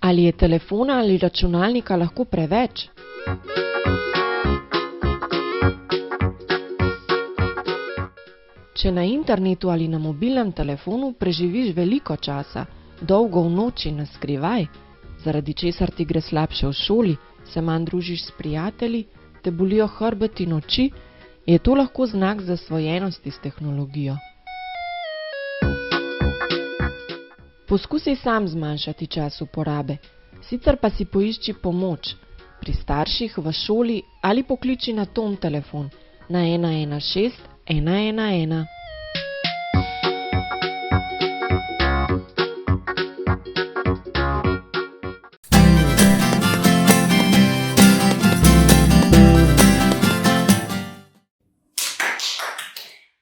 Ali je telefona ali računalnika lahko preveč? Če na internetu ali na mobilnem telefonu preživiš veliko časa, dolgo v noči na skrivaj, zaradi česar ti gre slabše v šoli, se manj družiš s prijatelji, te bolijo hrbet in oči, je to lahko znak zasvojenosti s tehnologijo. Poskusi sam zmanjšati čas uporabe, sicer pa si poišči pomoč pri starših, v šoli ali pokliči na Tom telefon na 116 111.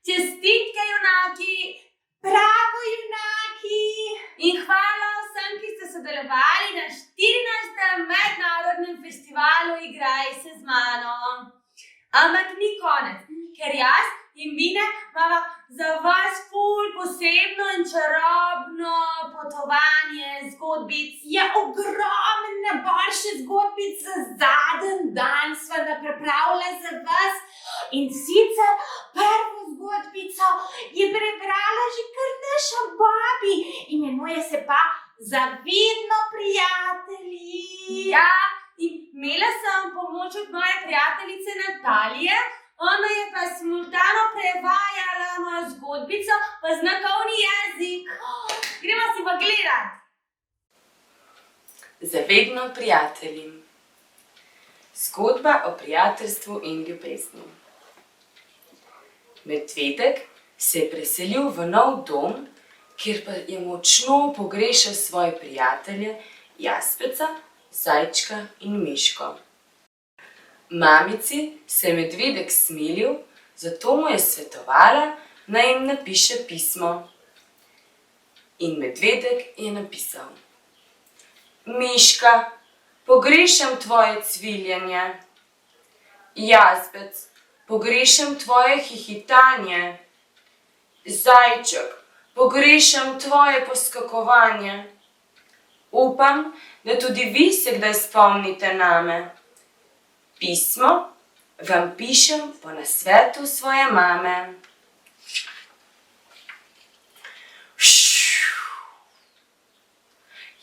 Čestitke, junaki, bravo, junaki! In hvala vsem, ki ste sodelovali na 14. mednarodnem festivalu Igraj se z mano. Ampak ni konec, ker jaz in Bine imava za vas ful posebno in čarobno potovanje zgodbic. Je ogromen nabor še zgodbic za zadnji dan sva pripravila za vas. In sicer prvo zgodbico je prebrala že kar naša babi. Imenuje se pa Za vedno prijatelji. Ja, in imela sem pomoč od moje prijateljice Natalije. Ona je pa simultano prevajala mojo zgodbico v znakovni jezik. Gremo si pa gledat. Za vedno prijatelji. Zgodba o prijateljstvu in ljubezni. Medvedek se je preselil v nov dom, kjer pa je močno pogrešal svoje prijatelje Jazbeca, Zajčka in Miško. Mamici se je medvedek smilil, zato mu je svetovala, naj jim napiše pismo. In medvedek je napisal: Miška, pogrešam tvoje cviljenje. Jazbec, pogrešam tvoje hihitanje. Zajček, pogrešam tvoje poskakovanje. Upam, da tudi vi se kdaj spomnite name. Pismo vam pišem po nasvetu svoje mame.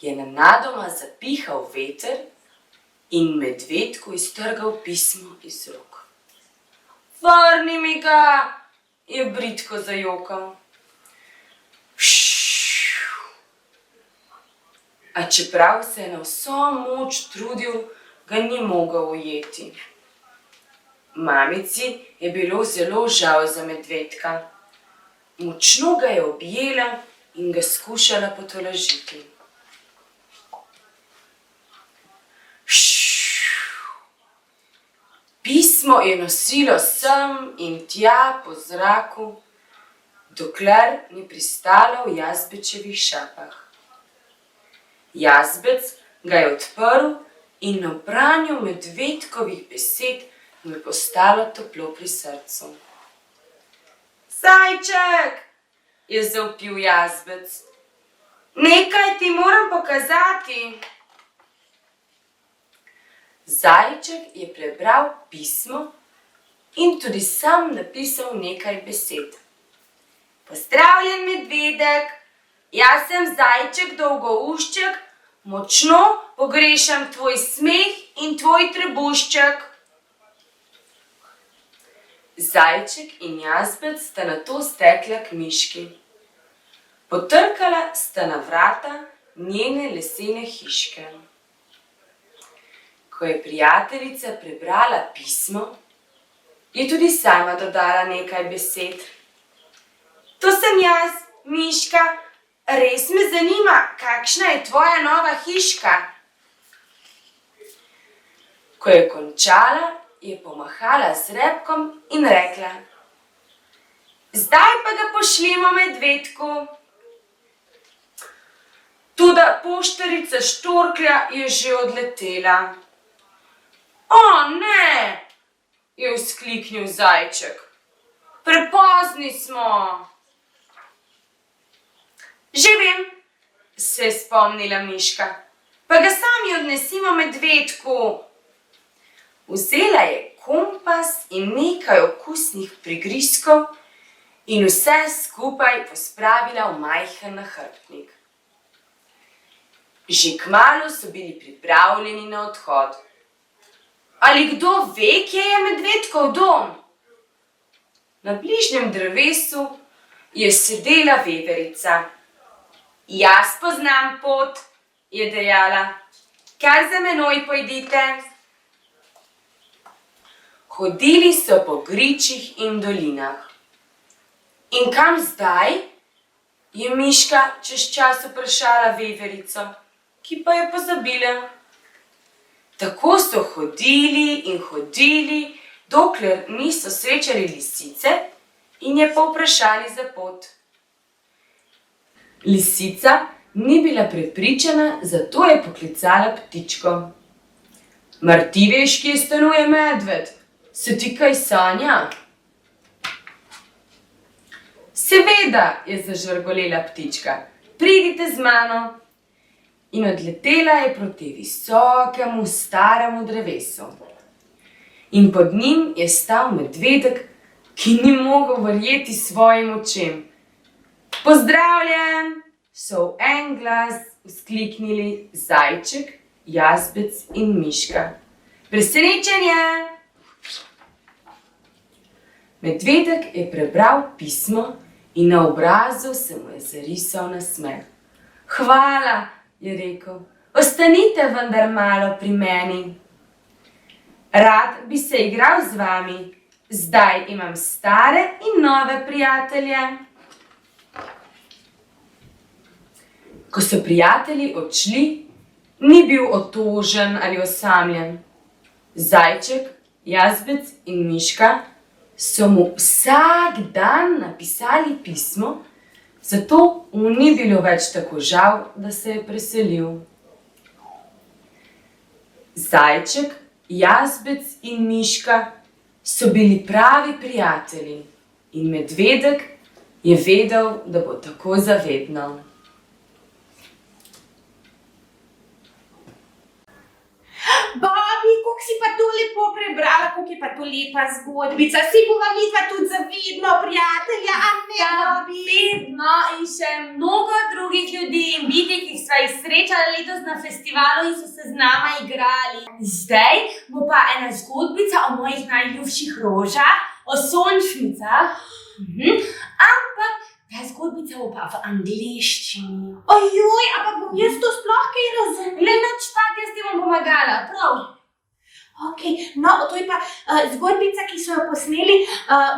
Je nenadoma zapihal veter in medvedku iztrgal pismo iz rok. Vrni mi ga, je bridko zajokal. A čeprav se je na vso moč trudil, ga ni mogel ujeti. Mamici je bilo zelo žal za medvedka. Močno ga je objela in ga skušala potolažiti. Pismo je nosilo sem in tja po zraku, dokler ni pristalo v Jazbečevih šapah. Jazbec ga je odprl in na branju medvedkovih besed mu je postalo toplo pri srcu. Zajček, je zavpil Jazbec, nekaj ti moram pokazati. Zajček je prebral pismo in tudi sam napisal nekaj besed. Pozdravljen, medvedek, jaz sem Zajček Dolgoušček, močno pogrešam tvoj smeh in tvoj trebušček. Zajček in Jazbec sta nato stekla k Miški. Potrkala sta na vrata njene lesene hiške. Ko je prijateljica prebrala pismo, je tudi sama dodala nekaj besed. To sem jaz, Miška, res me zanima, kakšna je tvoja nova hiška. Ko je končala, je pomahala z repkom in rekla: Zdaj pa ga pošljimo medvedku. Toda poštarica Štorklja je že odletela. O, ne, je vzkliknil Zajček. Prepozni smo. Že vem, se je spomnila Miška. Pa pa ga sami odnesimo medvedku. Vzela je kompas in nekaj okusnih prigrizkov in vse skupaj pospravila v majhen nahrbtnik. Že kmalu so bili pripravljeni na odhod. Ali kdo ve, kje je medvedkov dom? Na bližnjem drevesu je sedela veverica. Jaz poznam pot, je dejala. Kar za menoj pojdite. Hodili so po gričih in dolinah. In kam zdaj? Je Miška čez čas vprašala veverico, ki pa je pozabila. Tako so hodili in hodili, dokler niso srečali lisice in je povprašali za pot. Lisica ni bila prepričana, zato je poklicala ptičko. Mar ti veš, kje stanuje medved? Se ti kaj sanja? Seveda, je zažvrgolela ptička, pridite z mano. In odletela je proti visokemu, staremu drevesu. In pod njim je stal medvedek, ki ni mogel verjeti svojim očem. Pozdravljen, so v en glas vzkliknili Zajček, Jazbec in Miška. Presenečenje! Medvedek je prebral pismo in na obrazu se mu je zarisal nasmeh. Hvala, je rekel, ostanite vendar malo pri meni. Rad bi se igral z vami, zdaj imam stare in nove prijatelje. Ko so prijatelji odšli, ni bil otožen ali osamljen. Zajček, Jazbec in Miška so mu vsak dan napisali pismo, zato mu ni bilo več tako žal, da se je preselil. Zajček, Jazbec in Miška so bili pravi prijatelji in medvedek je vedel, da bo tako zavedno. Bobi, koliko si pa to lepo prebrala, koliko je pa to lepa zgodbica. Si bova midva tudi zavedno prijatelja, a ne, Bobi? Vedno in še mnogo drugih ljudi in bitij, ki sva jih srečala letos na festivalu in so se z nama igrali. Zdaj bo pa ena zgodbica o mojih najljubših rožah, o sončnicah. Ampak ta zgodbica bo pa v angleščini. Ojoj, ampak bom jaz to sploh kaj razumela? Le nič tak, jaz ti bom pomagala, prav? Ok, no, to je pa zgodbica, ki so jo posneli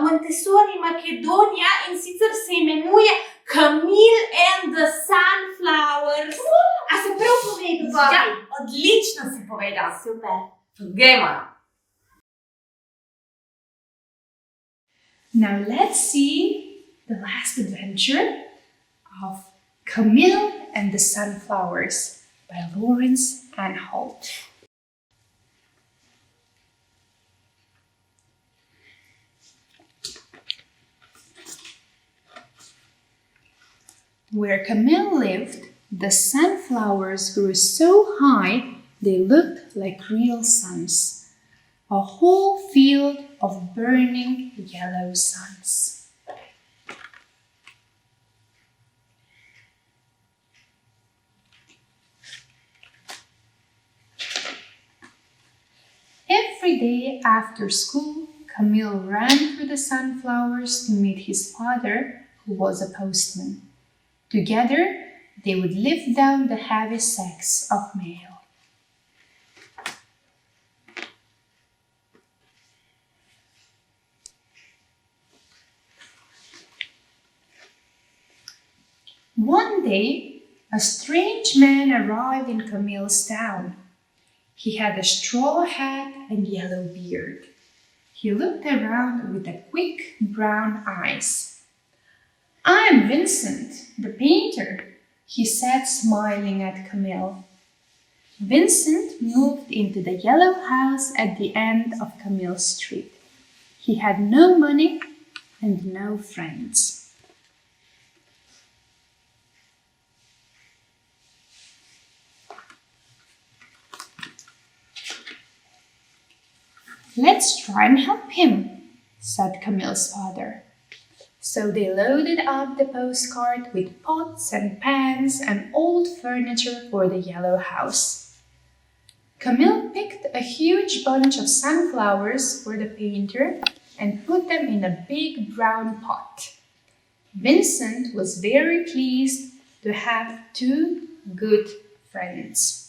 Montessori Makedonija in sicer se imenuje Camille and the Sunflowers. A se prav povedal, Bobi? Ja, odlično si povedal. Super. Gremo. Now let's see the last adventure of Camille and the Sunflowers by Lawrence Anhalt. Where Camille lived, the sunflowers grew so high they looked like real suns, a whole field of burning yellow suns. Every day after school, Camille ran through the sunflowers to meet his father, who was a postman. Together, they would lift down the heavy sacks of mail. One day, a strange man arrived in Camille's town. He had a straw hat and yellow beard. He looked around with the quick brown eyes. "I'm Vincent, the painter," he said, smiling at Camille. Vincent moved into the yellow house at the end of Camille's street. He had no money and no friends. "Let's try and help him," said Camille's father. So they loaded up the postcart with pots and pans and old furniture for the yellow house. Camille picked a huge bunch of sunflowers for the painter and put them in a big brown pot. Vincent was very pleased to have two good friends.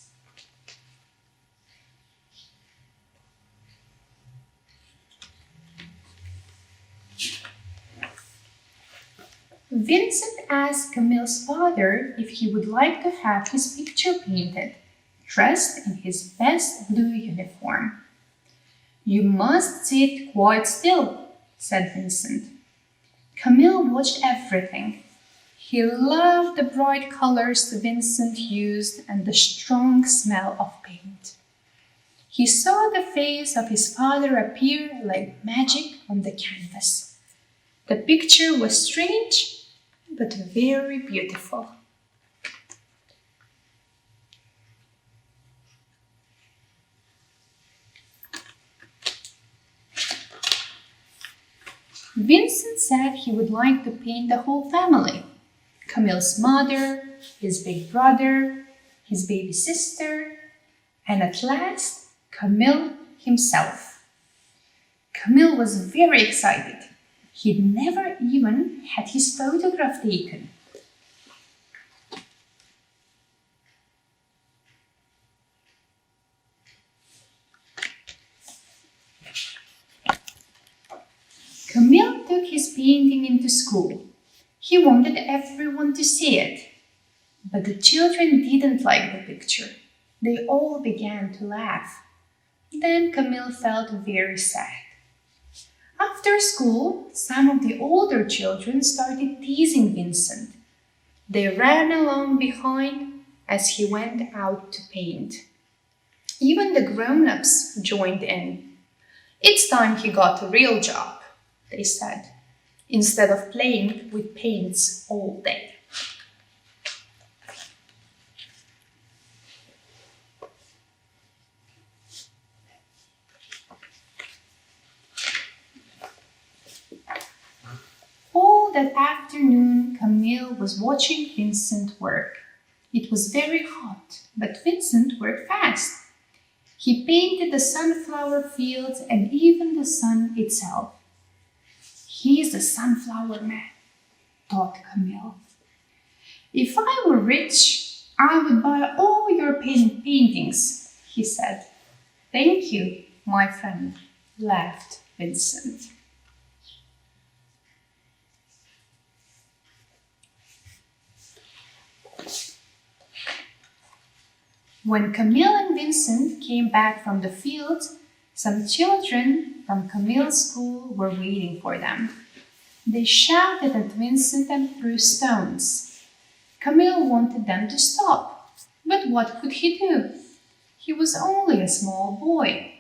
Vincent asked Camille's father if he would like to have his picture painted, dressed in his best blue uniform. "You must sit quite still," said Vincent. Camille watched everything. He loved the bright colors Vincent used and the strong smell of paint. He saw the face of his father appear like magic on the canvas. The picture was strange, but very beautiful. Vincent said he would like to paint the whole family: Camille's mother, his big brother, his baby sister, and at last, Camille himself. Camille was very excited. He'd never even had his photograph taken. Camille took his painting into school. He wanted everyone to see it. But the children didn't like the picture. They all began to laugh. Then Camille felt very sad. After school, some of the older children started teasing Vincent. They ran along behind as he went out to paint. Even the grown-ups joined in. "It's time he got a real job," they said, instead of playing with paints all day. All that afternoon, Camille was watching Vincent work. It was very hot, but Vincent worked fast. He painted the sunflower fields and even the sun itself. "He's a sunflower man," thought Camille. "If I were rich, I would buy all your paintings," he said. "Thank you, my friend," laughed Vincent. When Camille and Vincent came back from the field, some children from Camille's school were waiting for them. They shouted at Vincent and threw stones. Camille wanted them to stop, but what could he do? He was only a small boy.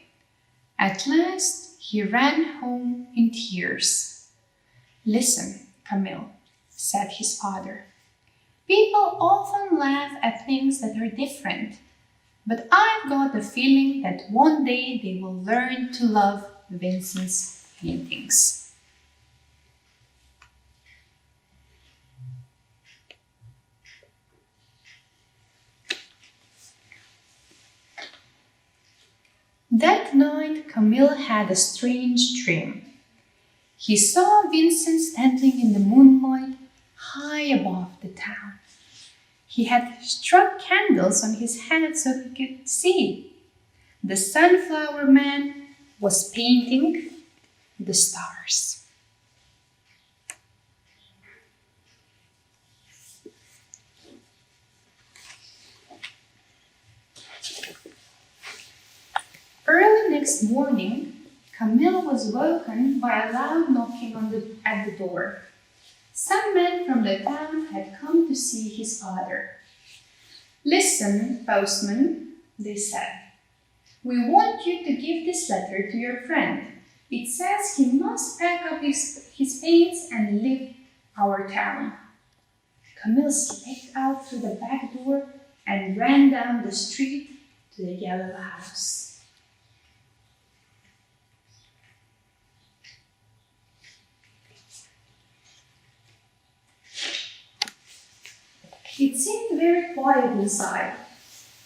At last, he ran home in tears. "Listen, Camille," said his father. "People often laugh at things that are different. But I've got a feeling that one day they will learn to love Vincent's paintings." That night, Camille had a strange dream. He saw Vincent standing in the moonlight high above the town. He had struck candles on his head so he could see. The sunflower man was painting the stars. Early next morning, Camille was woken by a loud knocking at the door. Some men from the town had come to see his father. "Listen, postman," they said. "We want you to give this letter to your friend. It says he must pack up his paints and leave our town." Camille slipped out through the back door and ran down the street to the yellow house. It seemed very quiet inside.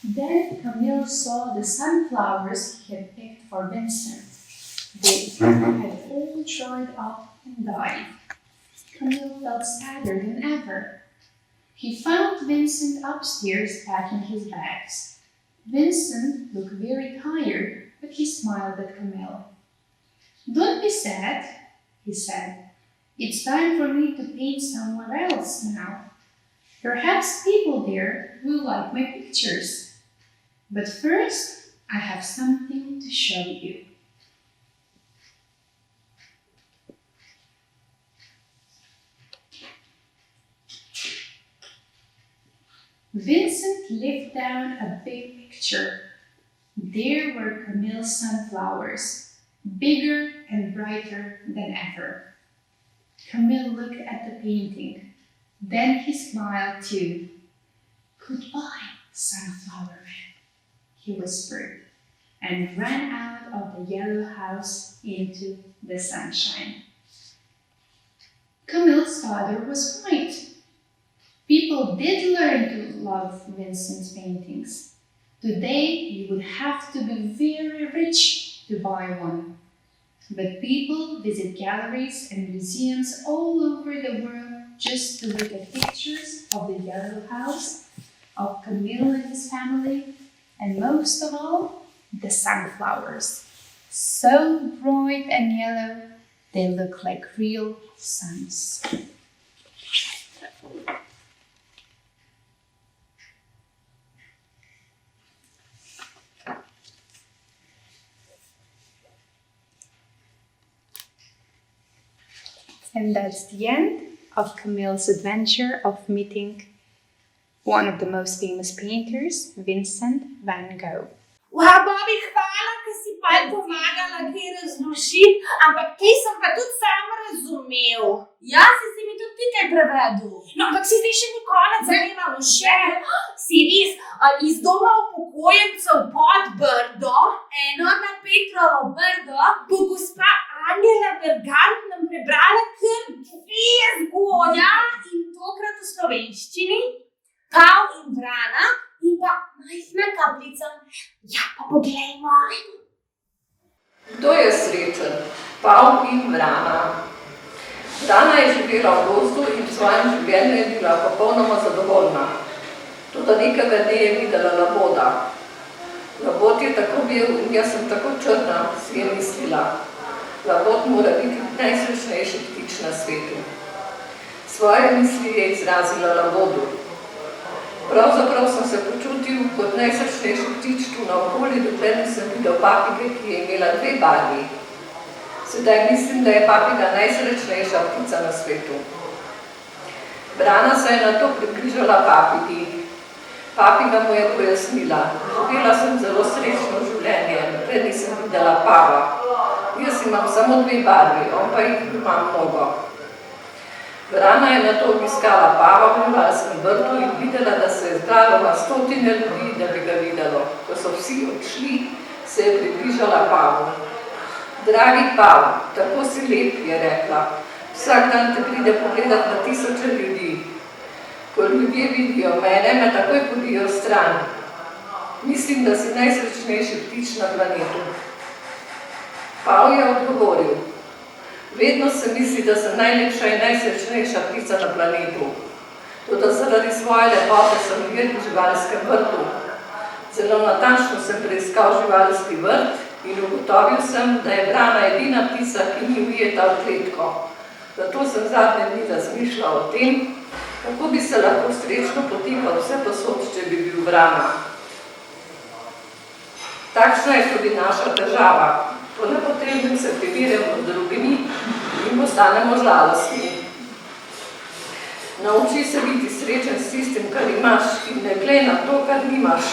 Then Camille saw the sunflowers he had picked for Vincent. They had all dried up and died. Camille felt sadder than ever. He found Vincent upstairs packing his bags. Vincent looked very tired, but he smiled at Camille. "Don't be sad," he said. "It's time for me to paint somewhere else now. Perhaps people there will like my pictures. But first, I have something to show you." Vincent lifted down a big picture. There were Camille's sunflowers, bigger and brighter than ever. Camille looked at the painting. Then he smiled too. "Goodbye, sunflower man," he whispered, and ran out of the yellow house into the sunshine. Camille's father was right. People did learn to love Vincent's paintings. Today, you would have to be very rich to buy one. But people visit galleries and museums all over the world just to look at pictures of the yellow house, of Camille and his family, and most of all, the sunflowers. So bright and yellow, they look like real suns. And that's the end of Camille's adventure of meeting one of the most famous painters, Vincent van Gogh. Bobi, hvala, ker si pa pomagala kaj razložiti, ampak kaj sem pa tudi sama razumel. Ja, si mi tudi ti kaj prevedel. No, ampak si zdaj še ni konec, zanimalo še. Si res, iz doma upokojencev pod Brdo, Enorna Petrovo Brdo, bo gospa Angela Bergant nam prebrala kar 2 zgodbe. Ja, in tokrat v slovenščini, Pav in Vrana in pa Majhna kapljica. Ja, pa poglejmo. Kdo je srečen? Pav in Vrana. Vrana je živela v gozdu in v svojem življenju je bila popolnoma zadovoljna. Toda nekega dne je videla laboda. Labod je tako bil in jaz sem tako črna, si je mislila. Labod mora biti najsrečnejši ptič na svetu. Svoje misli je izrazila labodu. Pravzaprav sem se počutil kot najsrečnejši ptič tu naokoli, dokler nisem videl papige, ki je imela 2 barvi. Sedaj mislim, da je papiga najsrečnejša ptica na svetu. Vrana se je nato približala papigi. Papiga mu je pojasnila: "Živela sem zelo srečno življenje, dokler nisem videla pava. Jaz imam samo 2 barvi, on pa jih ima mnogo." Vrana je nato obiskala pava v živalskem vrtu in videla, da se je zbralo na stotine ljudi, da bi ga videlo. Ko so vsi odšli, se je približala pavu. "Dragi pav, tako si lep," je rekla. "Vsak dan te pride pogledat na tisoče ljudi. Ko ljudje vidijo mene, me takoj podijo stran. Mislim, da si najsrečnejši ptič na planetu." Pav je odgovoril: "Vedno se misli, da sem najlepša in najsrečnejša ptica na planetu. Toda zaradi svoje lepote sem ujel v živalskem vrtu. Zelo natančno sem preiskal živalski vrt in ugotovil sem, da je vrana edina ptica, ki ni ujeta v kletko. Zato sem zadnje dni razmišljal o tem, kako bi se lahko srečno potikal vse posod, če bi bil vrana. Takšna je tudi naša težava. Po nepotrebnem se primerjamo z drugimi in postanemo žalostni. Nauči se biti srečen s tistim, kar imaš, in ne glej na to, kar nimaš.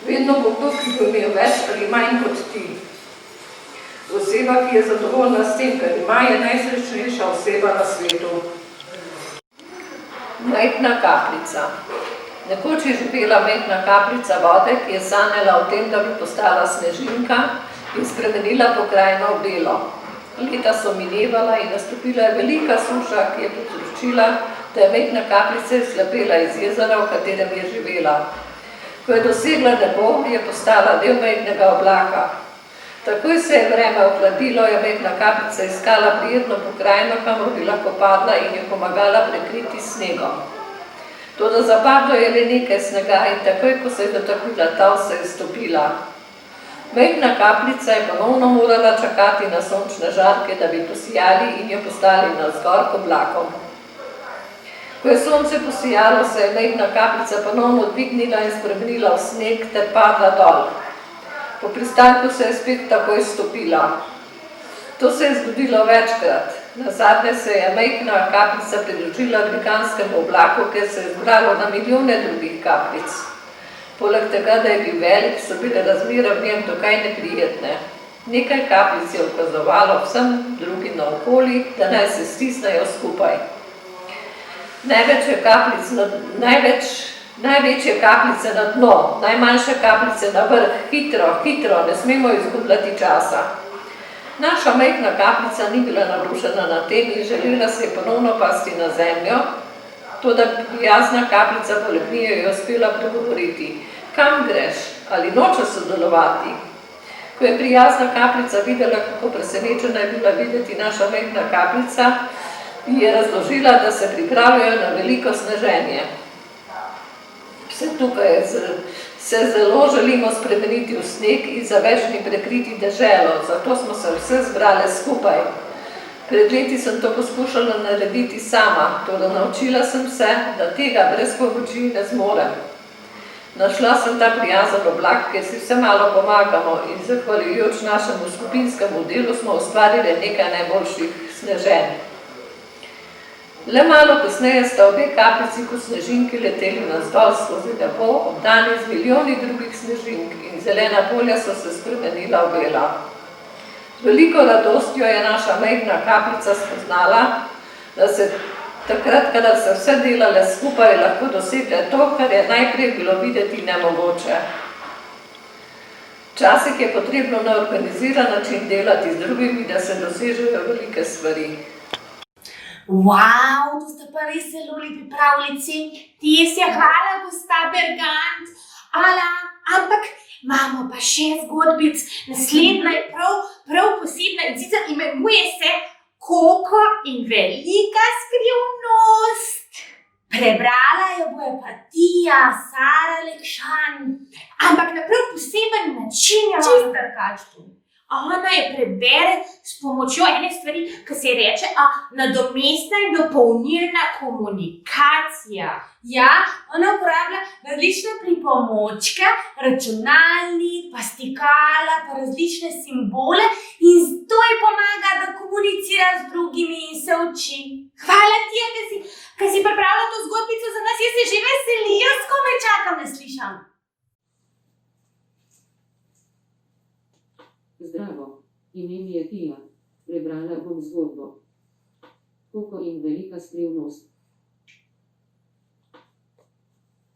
Vedno bo kdo, ki bo imel več ali manj kot ti. Oseba, ki je zadovoljna s tem, kar ima, je najsrečnejša oseba na svetu." Majhna kapljica. Nekoč je živela majhna kapljica vode, ki je sanjala o tem, da bi postala snežinka in spremenila pokrajino v belo. Leta so minevala in nastopila je velika suša, ki je povzročila, da je majhna kapljica izhlapela iz jezera, v katerem je živela. Ko je dosegla nebo, je postala del majhnega oblaka. Takoj se je vreme ohladilo, je majhna kapljica iskala prijetno pokrajino, kamor bi lahko padla in jo pomagala prekriti s snegom. Toda zapadlo je le nekaj snega in takoj, ko se je dotaknila tal, se je stopila. Majhna kapljica je ponovno morala čakati na sončne žarke, da bi posijali in jo poslali navzgor k oblakom. Ko je sonce posijalo, se je majhna kapljica ponovno dvignila in spremenila v sneg ter padla dol. Po pristanku se je spet takoj stopila. To se je zgodilo večkrat. Nazadnje se je majhna kapljica pridružila velikanskemu oblaku, ker se je zbralo na milijone drugih kapljic. Poleg tega, da je bil velik, so bile razmere v njem dokaj neprijetne. Nekaj kapljic je ukazovalo vsem drugim naokoli, da naj se stisnejo skupaj. Največje kapljice na dno, najmanjše kapljice na vrh, hitro, ne smemo izgubljati časa. Naša majhna kapljica ni bila navdušena nad tem in želela se je ponovno pasti na zemljo, toda prijazna kapljica poleg nje je uspela pregovoriti. Kam greš? Ali noče sodelovati? Ko je prijazna kapljica videla, kako presenečena je bila videti naša majhna kapljica, je razložila, da se pripravljajo na veliko sneženje. Vse tukaj se zelo želimo spremeniti v sneg in za večni prekriti deželo, zato smo se vse zbrale skupaj. Pred leti sem to poskušala narediti sama, toda naučila sem se, da tega brez pomoči ne zmorem. Našla sem ta prijazen oblak, kjer si vse malo pomagamo in zahvaljujoč našemu skupinskemu delu smo ustvarili nekaj najboljših sneženj. Le malo kasneje sta obe kapljici kot snežinki leteli navzdol skozi nebo, obdani z milijoni drugih snežink in zelena polja so se spremenila v bela. Z veliko radostjo je naša majhna kapljica spoznala, da se takrat, kadar se vse delale skupaj, lahko dosegle to, kar je najprej bilo videti nemogoče. Včasih je potrebno na organiziran način delati z drugimi, da se dosežejo velike stvari. Wow, to sta pa res zelo lepi pravljici. Tisja, hvala, gospa Bergant. Ampak imamo pa še zgodbic. Naslednja je prav posebna in sicer imenuje se Koko in velika skrivnost. Prebrala jo bo pa Tija, Sara Lekšan. Ampak na prav poseben način jo čisto drugačno. Ona je prebere s pomočjo ene stvari, ki se reče nadomestna in dopolnilna komunikacija. Ja, ona uporablja različne pripomočke, računalnik, pa stikala, pa različne simbole in to ji pomaga, da komunicira z drugimi in se uči. Hvala ti, ki si pripravila to zgodbico za nas, jaz se že veselim, jaz komaj čakam, da slišam. Zdravo, ime mi je Tija, prebrala bom zgodbo. Koko in velika skrivnost.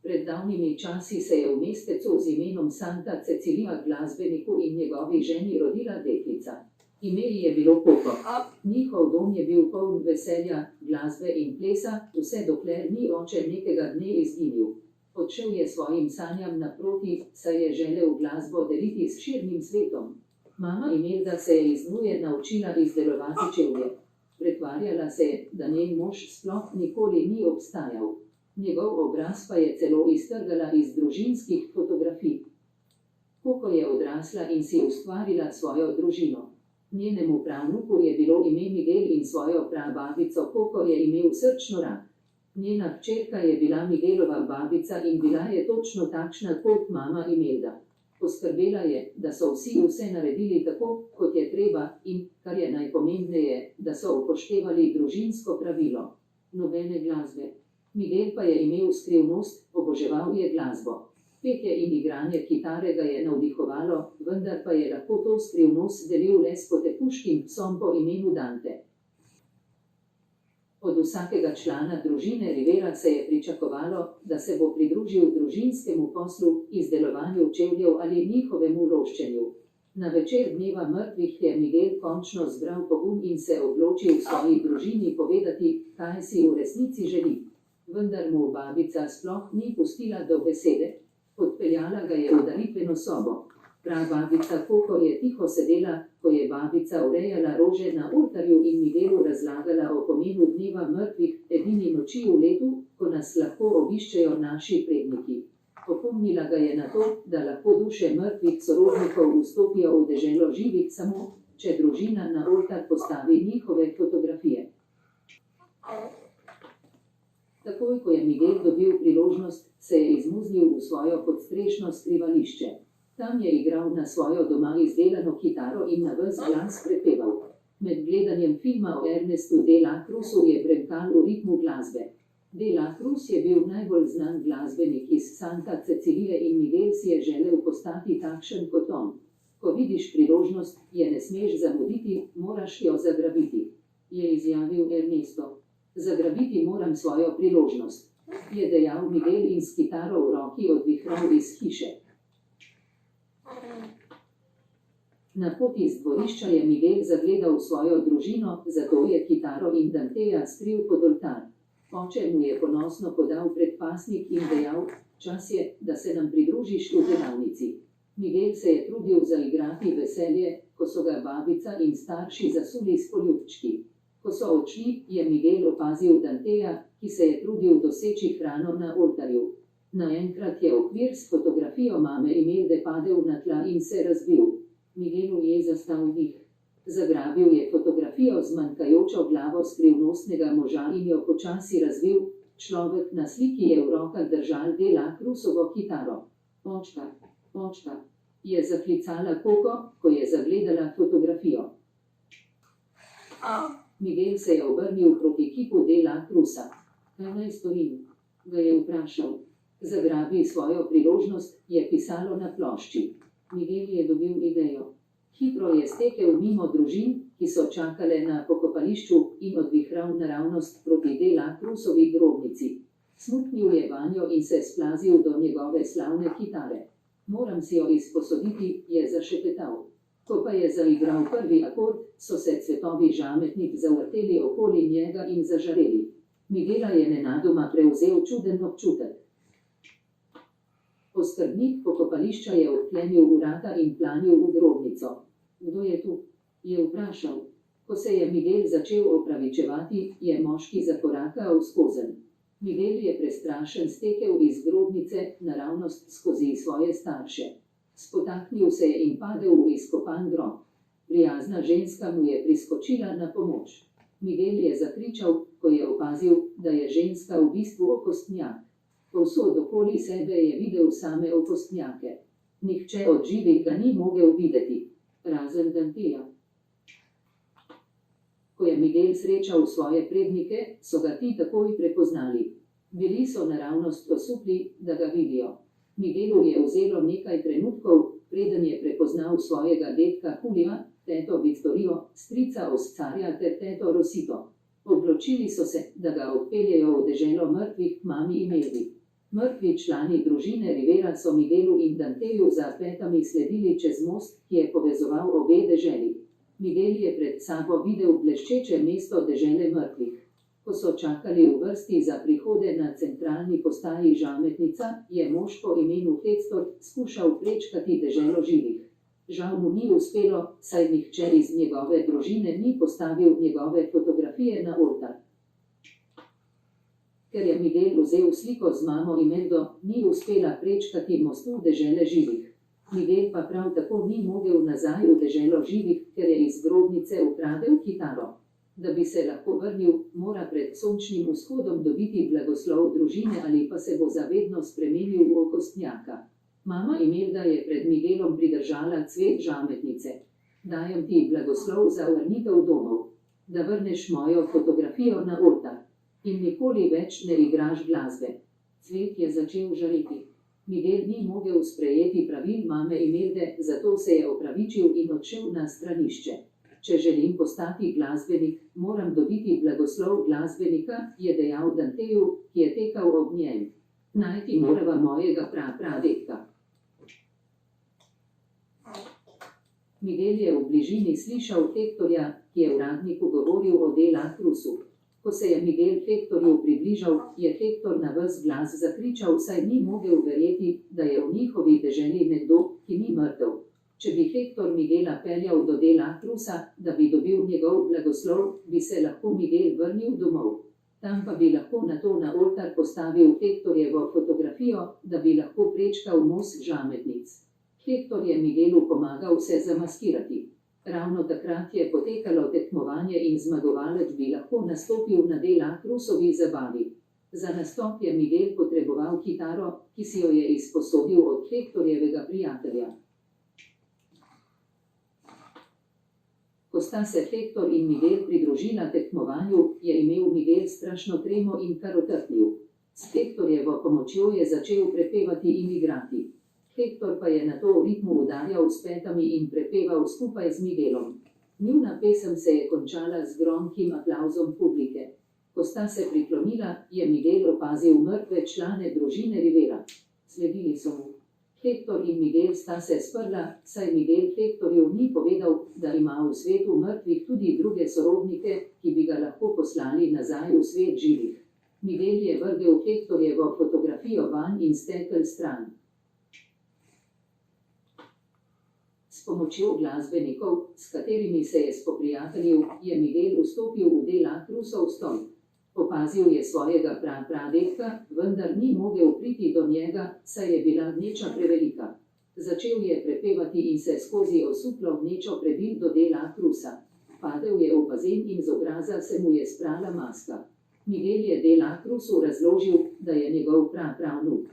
Pred davnimi časi se je v mestecu z imenom Santa Cecilia glasbeniku in njegovi ženi rodila deklica. Ime ji je bilo Koko. Njihov dom je bil poln veselja, glasbe in plesa, vse dokler ni oče nekega dne izginil. Odšel je svojim sanjam naproti, saj je želel glasbo deliti s širnim svetom. Mama Imelda se je iz nuje naučila izdelovati čevlje. Pretvarjala se, da njen mož sploh nikoli ni obstajal. Njegov obraz pa je celo iztrgala iz družinskih fotografij. Koko je odrasla in si ustvarila svojo družino. Njenemu pravnuku je bilo ime Miguel in svojo prababico Koko je imel srčno rad. Njena hčerka je bila Miguelova babica in bila je točno takšna kot mama Imelda. Poskrbela je, da so vsi vse naredili tako, kot je treba in, kar je najpomembneje, da so upoštevali družinsko pravilo. Nobene glasbe. Miguel pa je imel skrivnost, oboževal je glasbo. Petje in igranje kitare ga je navdihovalo, vendar pa je lahko to skrivnost delil le s potepuškim psom po imenu Dante. Od vsakega člana družine Rivera se je pričakovalo, da se bo pridružil družinskemu poslu, izdelovanju čevljev ali njihovemu loščenju. Na večer dneva mrtvih je Miguel končno zbral pogum in se odločil svoji družini povedati, kaj si v resnici želi. Vendar mu babica sploh ni pustila do besede. Odpeljala ga je v daritveno sobo. Prababica Koko je tiho sedela, ko je babica urejala rože na oltarju in Miguelu razlagala o pomenu dneva mrtvih, edini noči v letu, ko nas lahko obiščejo naši predniki. Opomnila ga je na to, da lahko duše mrtvih sorodnikov vstopijo v deželo živih samo, če družina na oltar postavi njihove fotografije. Takoj, ko je Miguel dobil priložnost, se je izmuznil v svojo podstrešno skrivališče. Tam je igral na svojo doma izdelano kitaro in na ves glas prepeval. Med gledanjem filma o Ernestu de la Cruzu je brenkal v ritmu glasbe. De la Cruz je bil najbolj znan glasbenik iz Santa Cecilije in Miguel si je želel postati takšen kot on. Ko vidiš priložnost, je ne smeš zamuditi, moraš jo zagrabiti, je izjavil Ernesto. Zagrabiti moram svojo priložnost, je dejal Miguel in s kitaro v roki odvihral iz hiše. Na poti z dvorišča je Miguel zagledal svojo družino, zato je kitaro in Danteja skril pod oltar. Oče mu je ponosno podal predpasnik in dejal, čas je, da se nam pridružiš v delavnici. Miguel se je trudil zaigrati veselje, ko so ga babica in starši zasuli s poljubčki. Ko so odšli, je Miguel opazil Danteja, ki se je trudil doseči hrano na oltarju. Naenkrat je okvir s fotografijo mame Imelde padel na tla in se razbil. Miguelu je zastal dih. Zagrabil je fotografijo z manjkajočo glavo skrivnostnega moža in jo počasi razvil. Človek na sliki je v rokah držal de la Cruzovo kitaro. Očka, očka, je zaklicala Koko, ko je zagledala fotografijo. Miguel se je obrnil proti kipu de la Cruza. Kaj naj storim? Ga je vprašal. Zagrabi svojo priložnost, je pisalo na plošči. Miguel je dobil idejo. Hitro je stekel mimo družin, ki so čakale na pokopališču in odvihral naravnost proti de la Cruzovi grobnici. Smuknil je vanjo in se splazil do njegove slavne kitare. Moram si jo izposoditi, je zašepetal. Ko pa je zaigral prvi akord, so se cvetovi žametnik zavrteli okoli njega in zažareli. Miguela je nenadoma prevzel čuden občutek. Oskrbnik pokopališča je odklenil vrata in planil v grobnico. Kdo je tu? Je vprašal. Ko se je Miguel začel opravičevati, je moški zakorakal skozenj. Miguel je prestrašen stekel iz grobnice naravnost skozi svoje starše. Spotaknil se je in padel v izkopan grob. Prijazna ženska mu je priskočila na pomoč. Miguel je zakričal, ko je opazil, da je ženska v bistvu okostnjak. Povsod okoli sebe je videl same okostnjake. Nihče od živih ga ni mogel videti, razen Danteja. Ko je Miguel srečal svoje prednike, so ga ti takoj prepoznali. Bili so naravnost osupli, da ga vidijo. Miguelu je vzelo nekaj trenutkov, preden je prepoznal svojega dedka Julija, teto Viktorijo, strica Oscarja ter teto Rosito. Odločili so se, da ga odpeljejo v deželo mrtvih k mami Imeldi. Mrtvi člani družine Rivera so Miguelu in Danteju za petami sledili čez most, ki je povezoval obe deželi. Miguel je pred sabo videl bleščeče mesto dežele mrtvih. Ko so čakali v vrsti za prihode na centralni postaji Žametnica, je mož po imenu Hector skušal prečkati deželo živih. Žal mu ni uspelo, saj nihče iz njegove družine ni postavil njegove fotografije na oltar. Ker je Miguel vzel sliko z mamo Imeldo, ni uspela prečkati mostu dežele živih. Miguel pa prav tako ni mogel nazaj v deželo živih, ker je iz grobnice ukradel kitaro. Da bi se lahko vrnil, mora pred sončnim vzhodom dobiti blagoslov družine ali pa se bo zavedno spremenil v okostnjaka. Mama Imelda je pred Miguelom pridržala cvet žametnice. Dajem ti blagoslov za vrnitev domov, da vrneš mojo fotografijo na oltar. In nikoli več ne igraš glasbe. Cvet je začel žareti. Miguel ni mogel sprejeti pravil mame Imelde, zato se je opravičil in odšel na stranišče. Če želim postati glasbenik, moram dobiti blagoslov glasbenika, je dejal Danteju, ki je tekal ob njem. Najti morava mojega pradedka. Miguel je v bližini slišal Hektorja, ki je uradniku govoril o De la Cruzu. Ko se je Miguel Hektorju približal, je Hektor na ves glas zakričal, saj ni mogel verjeti, da je v njihovi deželi nekdo, ki ni mrtev. Če bi Hektor Miguela peljal do De la Cruza, da bi dobil njegov blagoslov, bi se lahko Miguel vrnil domov. Tam pa bi lahko nato na oltar postavil Hektorjevo fotografijo, da bi lahko prečkal most žametnic. Hektor je Miguelu pomagal se zamaskirati. Ravno takrat je potekalo tekmovanje in zmagovalec bi lahko nastopil na De la Cruzovi zabavi. Za nastop je Miguel potreboval kitaro, ki si jo je izposodil od Hektorjevega prijatelja. Ko sta se Hektor in Miguel pridružila tekmovanju, je imel Miguel strašno tremo in kar otrpnil. S Hektorjevo pomočjo je začel prepevati in igrati. Hektor pa je nato v ritmu udarjal s petami in prepeval skupaj z Miguelom. Njuna pesem se je končala z gromkim aplavzom publike. Ko sta se priklonila, je Miguel opazil mrtve člane družine Rivera. Sledili so mu. Hektor in Miguel sta se sprla, saj Miguel Hektorju ni povedal, da ima v svetu mrtvih tudi druge sorodnike, ki bi ga lahko poslali nazaj v svet živih. Miguel je vrgel Hektorjevo fotografijo van in stekel stran. S pomočjo glasbenikov, s katerimi se je spoprijateljil, je Miguel vstopil v De la Cruzov stol. Opazil je svojega pradedka, vendar ni mogel priti do njega, saj je bila gneča prevelika. Začel je prepevati in se skozi osuplo gnečo prebil do De la Cruza. Padel je v bazen in z obraza se mu je sprala maska. Miguel je De la Cruzu razložil, da je njegov prapravnuk.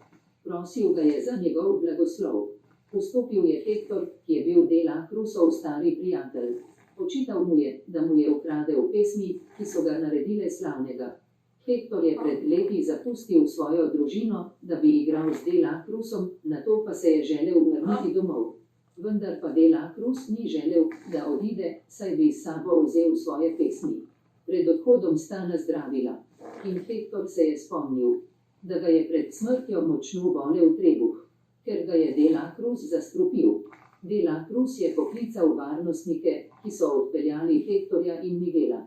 Prosil ga je za njegov blagoslov. Vstopil je Hektor, ki je bil De la Cruzov stari prijatelj. Očital mu je, da mu je ukradel pesmi, ki so ga naredile slavnega. Hektor je pred leti zapustil svojo družino, da bi igral z De la Cruzom, nato pa se je želel vrniti domov. Vendar pa De la Cruz ni želel, da odide, saj bi s sabo vzel svoje pesmi. Pred odhodom sta nazdravila. In Hektor se je spomnil, da ga je pred smrtjo močno bolel trebuh. Ker ga je De la Cruz zastrupil. De la Cruz je poklical varnostnike, ki so odpeljali Hektorja in Miguela.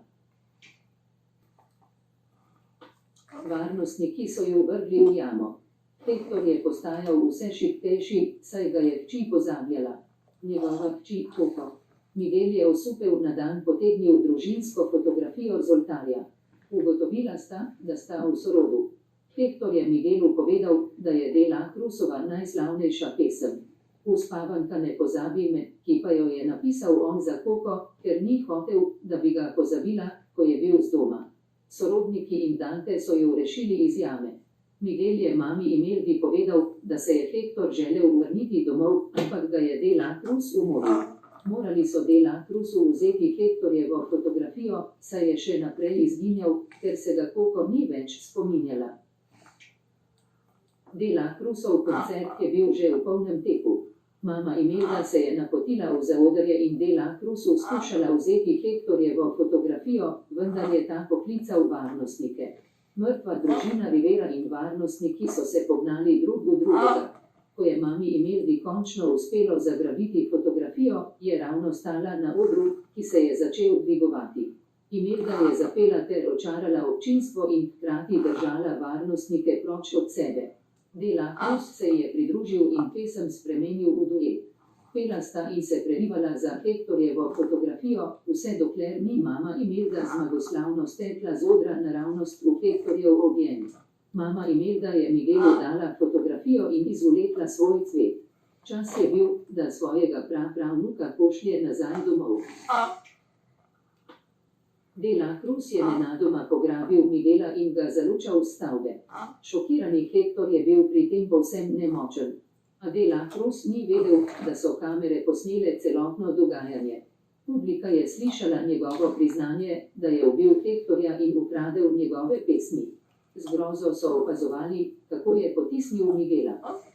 Varnostniki so ju vrgli v jamo. Hektor je postajal vse šibkejši, saj ga je hči pozabljala. Njegova hči Coco. Miguel je osupel na dan potegnil družinsko fotografijo z oltarja. Ugotovila sta, da sta v sorodu. Hektor je Miguelu povedal, da je De la Cruzova najslavnejša pesem. Uspavanka ne pozabi me, ki pa jo je napisal on za Coco, ker ni hotel, da bi ga pozabila, ko je bil z doma. Sorodniki in Dante so ju rešili iz jame. Miguel je mami Imeldi povedal, da se je Hektor želel vrniti domov, ampak ga je De la Cruz umoril. Morali so De la Cruzu vzeti Hektorjevo fotografijo, saj je še naprej izginjal, ker se ga Coco ni več spominjala. De la Cruzov koncert je bil že v polnem teku. Mama Imelda se je napotila v zaodrje in De la Cruzu skušala vzeti Hektorjevo fotografijo, vendar je ta poklical varnostnike. Mrtva družina Rivera in varnostniki so se pognali drug do drugega. Ko je mami Imeldi končno uspelo zagrabiti fotografijo, je ravno stala na odru, ki se je začel dvigovati. Imelda je zapela ter očarala občinstvo in hkrati držala varnostnike proč od sebe. De la Cruz se je pridružil in pesem spremenil v duet. Pela sta in se prerivala za Hektorjevo fotografijo, vse dokler ni mama Imelda zmagoslavno stekla z odra naravnost v Hektorjev objem. Mama Imelda je Miguelu dala fotografijo in izvlekla svoj cvet. Čas je bil, da svojega prapravnuka pošlje nazaj domov. De la Cruz je nenadoma pograbil Miguela in ga zalučal s stavbe. Šokirani Hektor je bil pri tem povsem nemočen. A De la Cruz ni vedel, da so kamere posnele celotno dogajanje. Publika je slišala njegovo priznanje, da je ubil Hektorja in ukradel njegove pesmi. Z grozo so opazovali, kako je potisnil Miguela.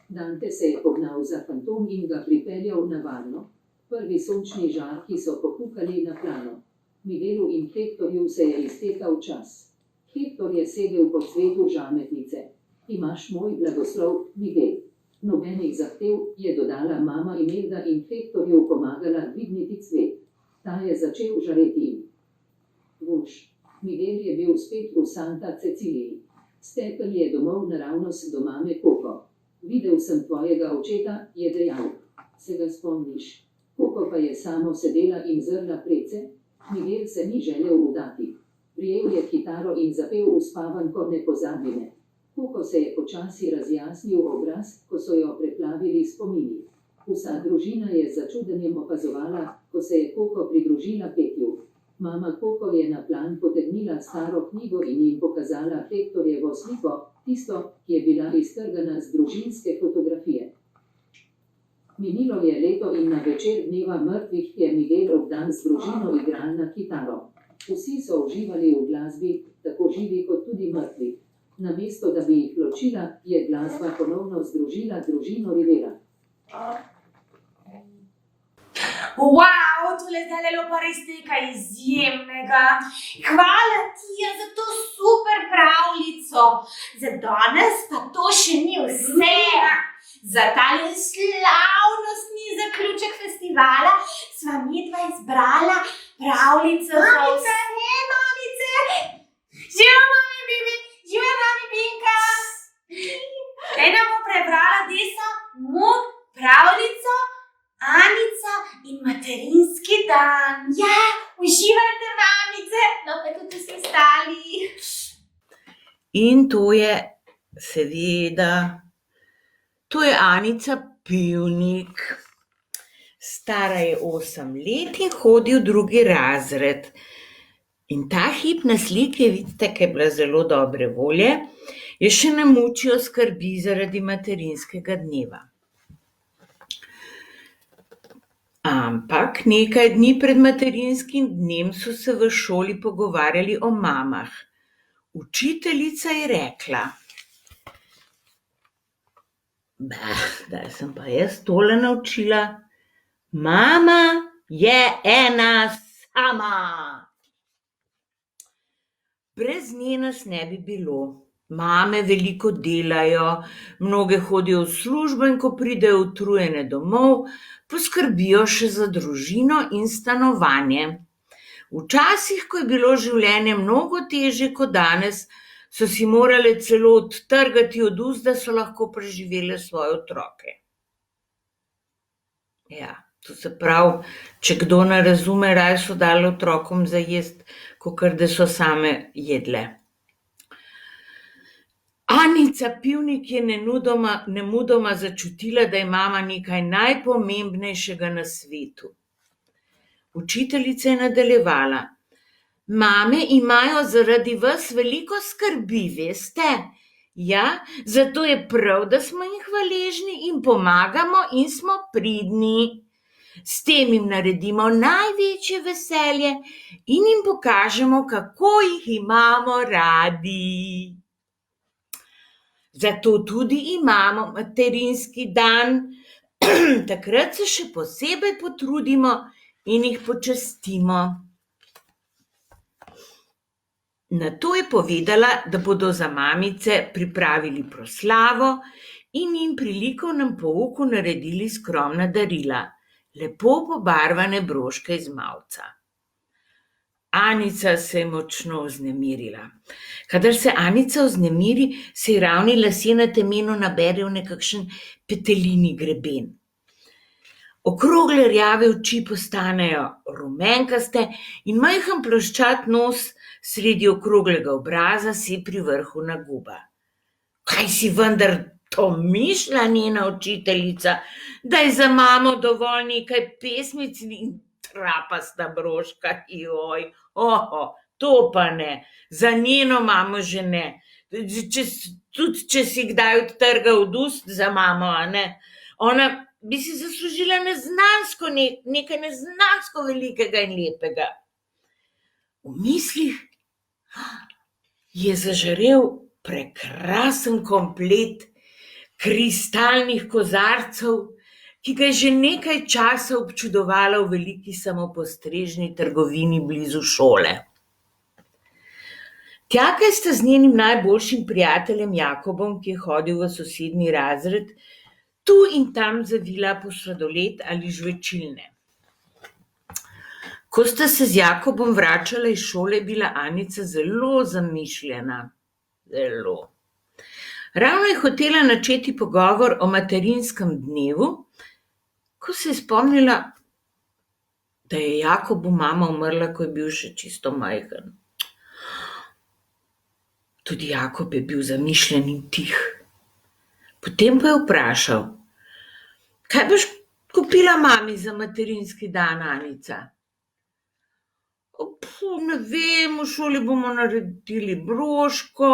Dante se je pognal za fantom in ga pripeljal na varno. Prvi sončni žarki so pokukali na plano. Miguelu in Hektorju se je iztekal čas. Hektor je sedel po cvetu žametnice. Imaš moj blagoslov, Miguel. Nobenih zahtev, je dodala mama Imelda in Hektorju pomagala dvigniti cvet. Ta je začel žareti. Vuš, Miguel je bil spet v Santa Ceciliji. Stekel je domov naravnost do mame Koko. Videl sem tvojega očeta, je dejal. Se ga spomniš? Koko pa je samo sedela in zrla prece. Miguel se ni želel udati. Prijel je kitaro in zapel uspavanko Nepozabljene. Koko se je počasi razjasnil obraz, ko so jo preplavili spomini. Vsa družina je z začudenjem opazovala, ko se je Koko pridružila petju. Mama Koko je na plan potegnila staro knjigo in jim pokazala Hektorjevo sliko, tisto, ki je bila iztrgana z družinske fotografije. Minilo je leto in na večer dneva mrtvih je Miguel obdan z družino igral na kitaro. Vsi so uživali v glasbi, tako živi kot tudi mrtvi. Namesto da bi jih ločila, je glasba ponovno združila družino Rivera. Wow, tole zdaj je pa res nekaj izjemnega. Hvala ti za to super pravljico. Za danes pa to še ni vse. Za tale slavnostni zaključek festivala sva midva izbrala pravljico. Mamice, mamice! Živijo mami Bibi, živijo mami Binka! Zdaj nam bo prebrala Desa Muk pravljico Anica in materinski dan. Ja, uživajte mamice, no pa tudi vsi ostali. In to je seveda, to je Anica Pivnik. Stara je 8 let in hodi v 2. razred. In ta hip na sliki, vidite, ki je bila zelo dobre volje, je še ne mučijo skrbi zaradi materinskega dneva. Ampak nekaj dni pred materinskim dnem so se v šoli pogovarjali o mamah. Učiteljica je rekla: da sem pa jaz tole naučila. Mama je ena sama. Brez nje nas ne bi bilo. Mame veliko delajo, mnoge hodijo v službo in ko pridejo utrujene domov, poskrbijo še za družino in stanovanje. Včasih, ko je bilo življenje mnogo težje kot danes, so si morale celo odtrgati od ust, da so lahko preživele svoje otroke. Ja, to se pravi, če kdo ne razume, raje so dali otrokom za jest, kakor da so same jedle. Anica Pivnik je nemudoma začutila, da je mama nekaj najpomembnejšega na svetu. Učiteljica je nadaljevala: mame imajo zaradi vas veliko skrbi, veste? Ja, zato je prav, da smo jim hvaležni in pomagamo in smo pridni. S tem jim naredimo največje veselje in jim pokažemo, kako jih imamo radi. Zato tudi imamo materinski dan. Takrat se še posebej potrudimo in jih počastimo. Nato je povedala, da bodo za mamice pripravili proslavo in jim pri likovnem pouku naredili skromna darila, lepo pobarvane broške iz mavca. Anica se je močno vznemirila. Kadar se Anica vznemiri, se ji ravni lasje na temenu naberejo v nekakšen petelini greben. Okrogle rjave oči postanejo rumenkaste in majhen ploščat nos sredi okroglega obraza si pri vrhu naguba. Kaj si vendar to mišlja njena učiteljica, da je za mamo dovolj nekaj pesmic in trapasta broška, joj, to pa ne, za njeno mamo že ne. Tudi če si kdaj odtrga od ust za mamo, a ne, ona bi si zaslužila nekaj neznansko velikega in lepega. V mislih je zažarel prekrasen komplet kristalnih kozarcev, ki ga je že nekaj časa občudovala v veliki samopostrežni trgovini blizu šole. Tjaka sta z njenim najboljšim prijateljem Jakobom, ki je hodil v sosednji razred, tu in tam zavila po sladoled ali žvečilne. Ko sta se z Jakobom vračala iz šole, je bila Anica zelo zamišljena. Zelo. Ravno je hotela načeti pogovor o materinskem dnevu, ko se je spomnila, da je Jakobu mama umrla, ko je bil še čisto majhen. Tudi Jakob je bil zamišljen in tih. Potem pa je vprašal: kaj boš kupila mami za materinski dan, Anica? Ne vem, v šoli bomo naredili broško.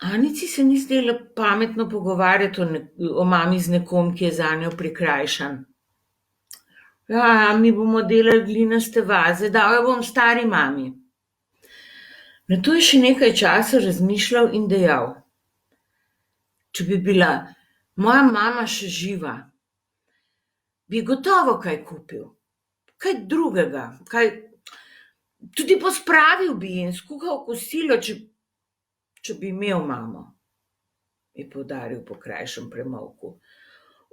Anici se ni zdelo pametno pogovarjati o mami z nekom, ki je zanjo prikrajšan. Ja, mi bomo delali glinaste vaze, dal jo bom stari mami. Nato je še nekaj časa razmišljal in dejal: če bi bila moja mama še živa, bi gotovo kaj kupil. Kaj drugega, tudi pospravil bi in skuhal kosilo, če bi imel mamo, je poudaril po krajšem premolku.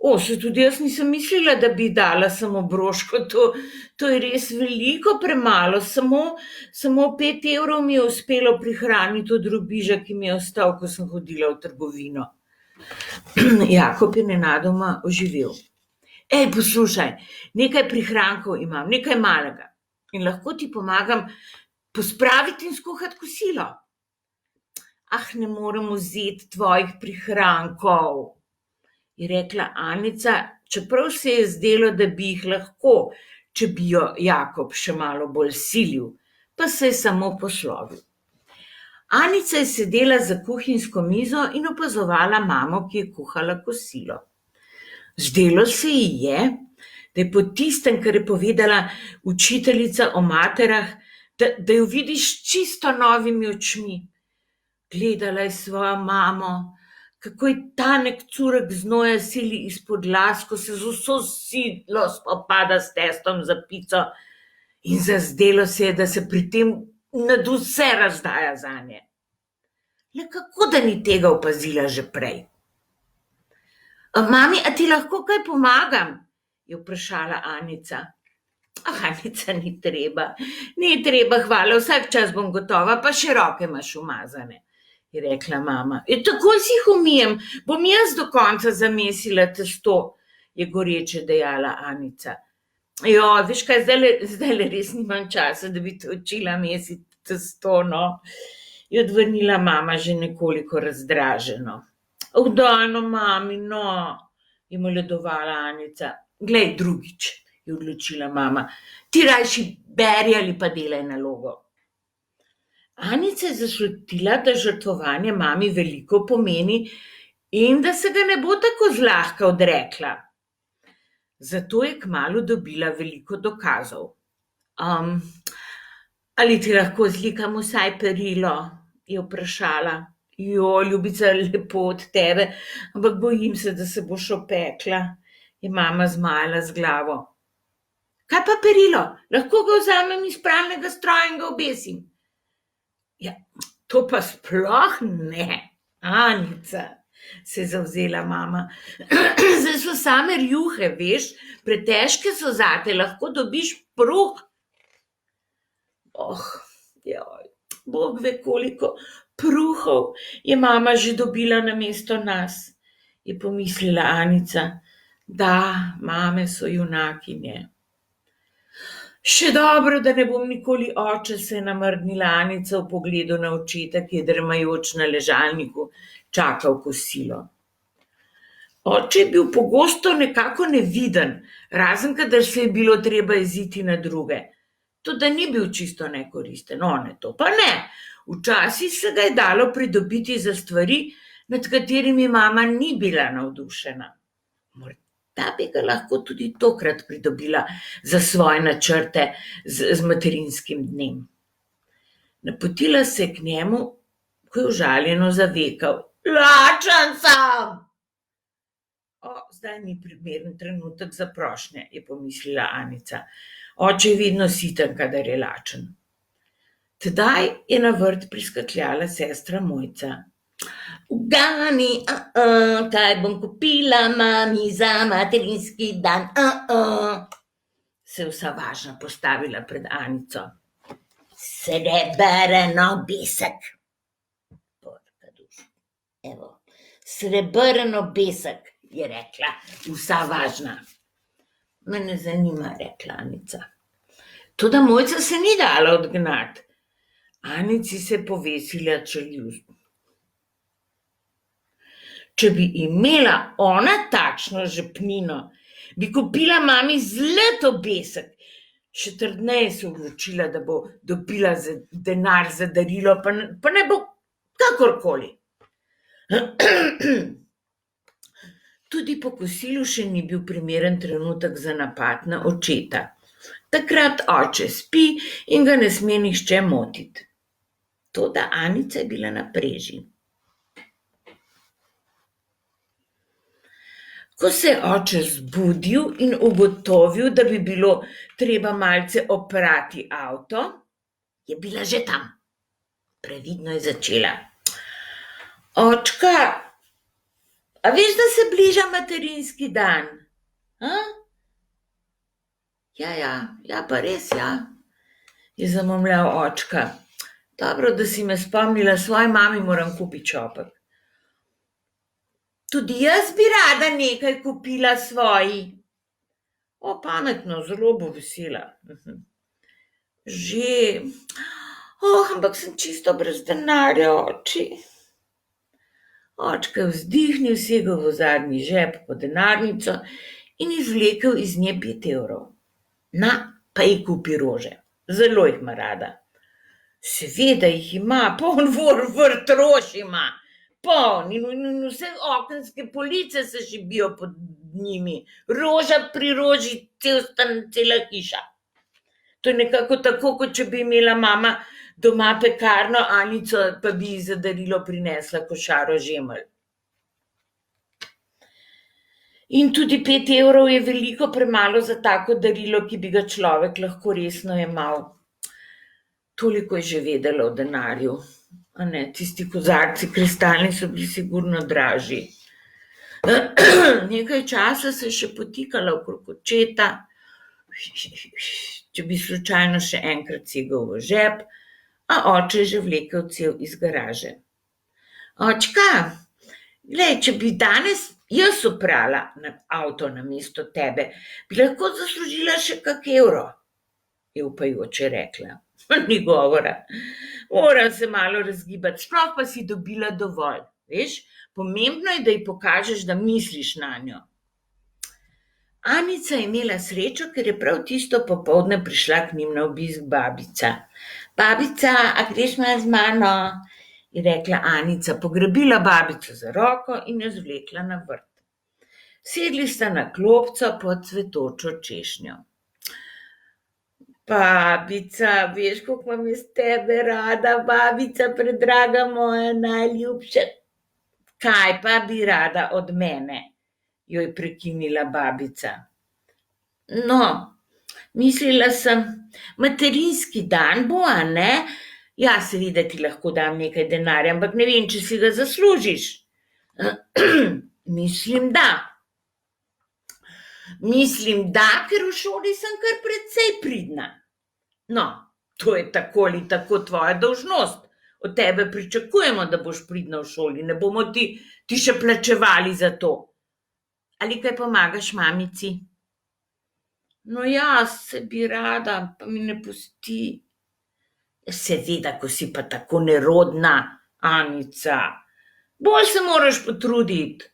Saj tudi jaz nisem mislila, da bi dala samo broško, to je res veliko premalo, samo 5 evrov mi je uspelo prihraniti od drobiža, ki mi je ostal, ko sem hodila v trgovino. Jakob je nenadoma oživel. Ej, poslušaj, nekaj prihrankov imam, nekaj malega in lahko ti pomagam pospraviti in skuhati kosilo. Ne morem vzeti tvojih prihrankov, je rekla Anica, čeprav se je zdelo, da bi jih lahko, če bi jo Jakob še malo bolj silil, pa se je samo poslovil. Anica je sedela za kuhinjsko mizo in opazovala mamo, ki je kuhala kosilo. Zdelo se ji je, da je po tistem, kar je povedala učiteljica o materah, da jo vidiš čisto novimi očmi. Gledala je svojo mamo, kako je tanek curek znoja sili izpod las, ko se z vso silo spopada s testom za pico, in zazdelo se je, da se pri tem nadvse razdaja zanje. Le kako da ni tega opazila že prej? Mami, a ti lahko kaj pomagam? Je vprašala Anica. Anica, ni treba, hvala, vsak čas bom gotova, pa še roke imaš umazane, je rekla mama. Takoj si jih umijem, bom jaz do konca zamesila testo, je goreče dejala Anica. Veš kaj, zdajle res nimam časa, da bi te učila mesiti testo, no, je odvrnila mama že nekoliko razdraženo. Daj, mami, no, je moledovala Anica. Glej, drugič, je odločila mama, ti rajši beri ali pa delaj nalogo. Anica je zaslutila, da žrtvovanje mami veliko pomeni in da se ga ne bo tako zlahka odrekla. Zato je kmalu dobila veliko dokazov. Ali ti lahko zlikam vsaj perilo, je vprašala. Ljubica, lepo od tebe, ampak bojim se, da se boš opekla, je mama zmajala z glavo. Kaj pa perilo? Lahko ga vzamem iz pralnega stroja in ga obesim. To pa sploh ne, Anica, se je zavzela mama. Zdaj so same rjuhe, veš, pretežke so zate, lahko dobiš pruh. Bog ve, koliko pruhov je mama že dobila namesto nas, je pomislila Anica. Da, mame so junakinje. Še dobro, da ne bom nikoli oče, se je namrdnila Anica v pogledu na očeta, ki je drmajoč na ležalniku čakal kosilo. Oče je bil pogosto nekako neviden, razen kadar se je bilo treba jeziti na druge. Toda ni bil čisto nekoristen, to pa ne. Včasih se ga je dalo pridobiti za stvari, nad katerimi mama ni bila navdušena. Morda bi ga lahko tudi tokrat pridobila za svoje načrte z materinskim dnem. Napotila se je k njemu, ko je užaljeno zavekal. Lačen sem! Zdaj ni primeren trenutek za prošnje, je pomislila Anica. Oče je vedno siten, kadar je lačen. Tedaj je na vrt priskakljala sestra Mojca. Ugani, kaj bom kupila mami za materinski dan, se je vsa važna postavila pred Anico. Srebrn obesek. Porka duša. Evo, srebrn obesek, je rekla vsa važna. Me ne zanima, rekla Anica. Toda Mojca se ni dala odgnati. Anici se je povesila čeljust. Če bi imela ona takšno žepnino, bi kupila mami zlat obesek. Še trdneje se odločila, da bo dobila denar za darilo, pa ne bo kakorkoli. Tudi po kosilu še ni bil primeren trenutek za napad na očeta. Takrat oče spi in ga ne sme nihče motiti. Toda Anica je bila na preži. Ko se je oče zbudil in ugotovil, da bi bilo treba malce oprati avto, je bila že tam. Previdno je začela. Očka, a veš, da se bliža materinski dan? Ja, pa res, ja, je zamomljal očka. Dobro, da si me spomnila, svoji mami moram kupiti šopek. Tudi jaz bi rada nekaj kupila svoji. Pametno, zelo bo vesela. Že, ampak sem čisto brez denarja, oči. Očka je vzdihnil, segel v zadnji žep po denarnico in izvlekel iz nje 5 evrov. Na, pa ji kupi rože. Zelo jih ima rada. Seveda jih ima, poln vrt rož ima. Poln in vse okenske police se šibijo pod njimi. Roža pri roži, cela hiša. To je nekako tako, kot če bi imela mama doma pekarno, Anico pa bi ji za darilo prinesla košaro žemelj. In tudi 5 evrov je veliko premalo za tako darilo, ki bi ga človek lahko resno jemal. Toliko je že vedela o denarju. A ne, tisti kozarci kristalni so bili sigurno dražji. Nekaj časa se je še potikala okrog očeta, če bi slučajno še enkrat segel v žep, a oče je že vlekel cev iz garaže. Očka, glej, če bi danes jaz oprala avto namesto tebe, bi lahko zaslužila še kak evro, je upajoče rekla. Ni govora. Moram se malo razgibati, sploh pa si dobila dovolj. Veš, pomembno je, da ji pokažeš, da misliš nanjo. Anica je imela srečo, ker je prav tisto popoldne prišla k njim na obisk babica. Babica, a greš malo z mano? Je rekla Anica, pograbila babico za roko in jo zvlekla na vrt. Sedli sta na klopco pod cvetočo češnjo. Babica, veš, koliko imam jaz tebe rada, babica, predraga moja, najljubša. Kaj pa bi rada od mene? Jo je prekinila babica. No, mislila sem, materinski dan bo, a ne? Ja, seveda ti lahko dam nekaj denarja, ampak ne vem, če si ga zaslužiš. Mislim, ker v šoli sem kar precej pridna. No, to je tako ali tako tvoja dolžnost. Od tebe pričakujemo, da boš pridna v šoli, ne bomo ti še plačevali za to. Ali kaj pomagaš mamici? No ja, se bi rada, pa mi ne pusti. Seveda, ko si pa tako nerodna, Anica. Bolj se moraš potruditi.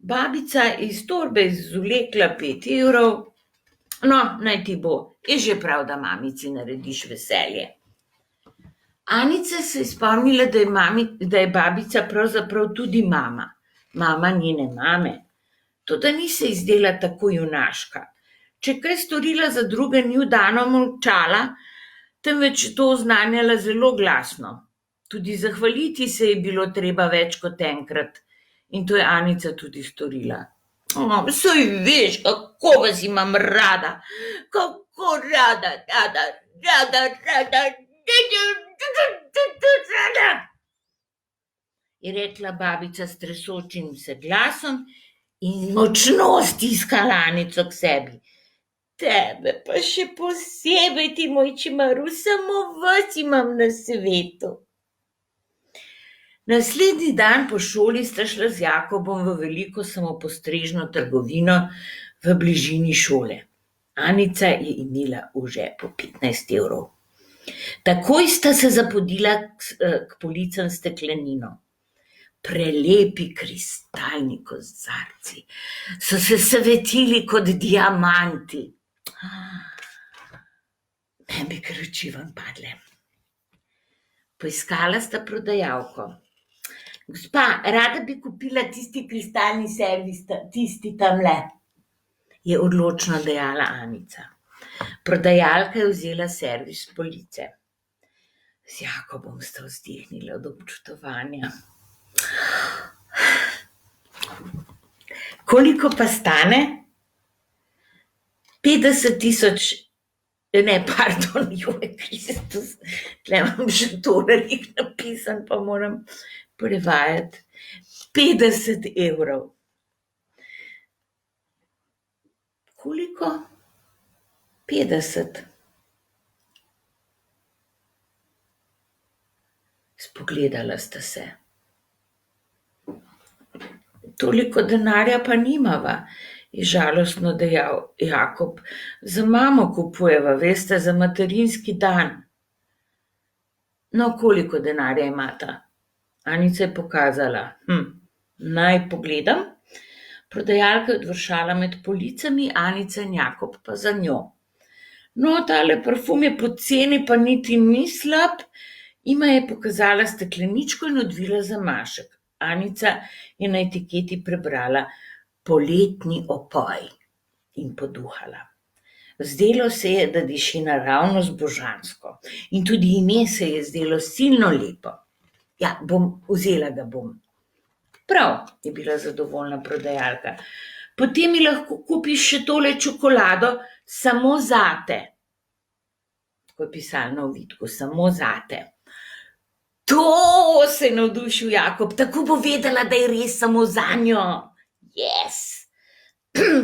Babica iz torbe izvlekla 5 evrov. No, naj ti bo, je že prav, da mamici narediš veselje. Anica se je spomnila, da je babica pravzaprav tudi mama. Mama njene mame. Toda ni se izdela tako junaška. Če kaj storila za druge, ni vdano molčala, temveč to oznanjala zelo glasno. Tudi zahvaliti se je bilo treba več kot enkrat. In to je Anica tudi storila. Saj veš, kako vas imam rada, kako rada. je rekla babica s tresočim se glasom in močno stiskala Anico k sebi. Tebe pa še posebej, ti moj čimaru, samo vas imam na svetu. Naslednji dan po šoli sta šla z Jakobom v veliko samopostrežno trgovino v bližini šole. Anica je imela v žepu 15 evrov. Takoj sta se zapodila k policam steklenino. Prelepi kristalni kozarci so se svetili kot diamanti. Ne bi kar oči ven padle. Poiskala sta prodajalko. Gospa, rada bi kupila tisti kristalni servis, tisti tamle, je odločno dejala Anica. Prodajalka je vzela servis s police. Z Jakobom sta vzdihnila od občudovanja. Koliko pa stane? 50 000, ne, pardon, joj, Kristus, tle imam že tolarjih napisan, pa moram prevajati. 50 evrov. Koliko? 50. Spogledala sta se. Toliko denarja pa nimava, je žalostno dejal Jakob. Za mamo kupujeva, veste, za materinski dan. No, koliko denarja imata? Anica je pokazala. Naj pogledam. Prodajalka je odvršala med policami, Anica in Jakob pa za njo. No, tale parfum je poceni, pa niti ni slab. Ima je pokazala stekleničko in odvila zamašek. Anica je na etiketi prebrala poletni opoj in poduhala. Zdelo se je, da diši naravnost božansko in tudi ime se je zdelo silno lepo. Ja, vzela ga bom. Prav, je bila zadovoljna prodajalka. Potem mi lahko kupiš še tole čokolado samo zate. Tako je pisalo na ovitku, samo zate. To, se je navdušil Jakob, tako bo vedela, da je res samo zanjo. Yes!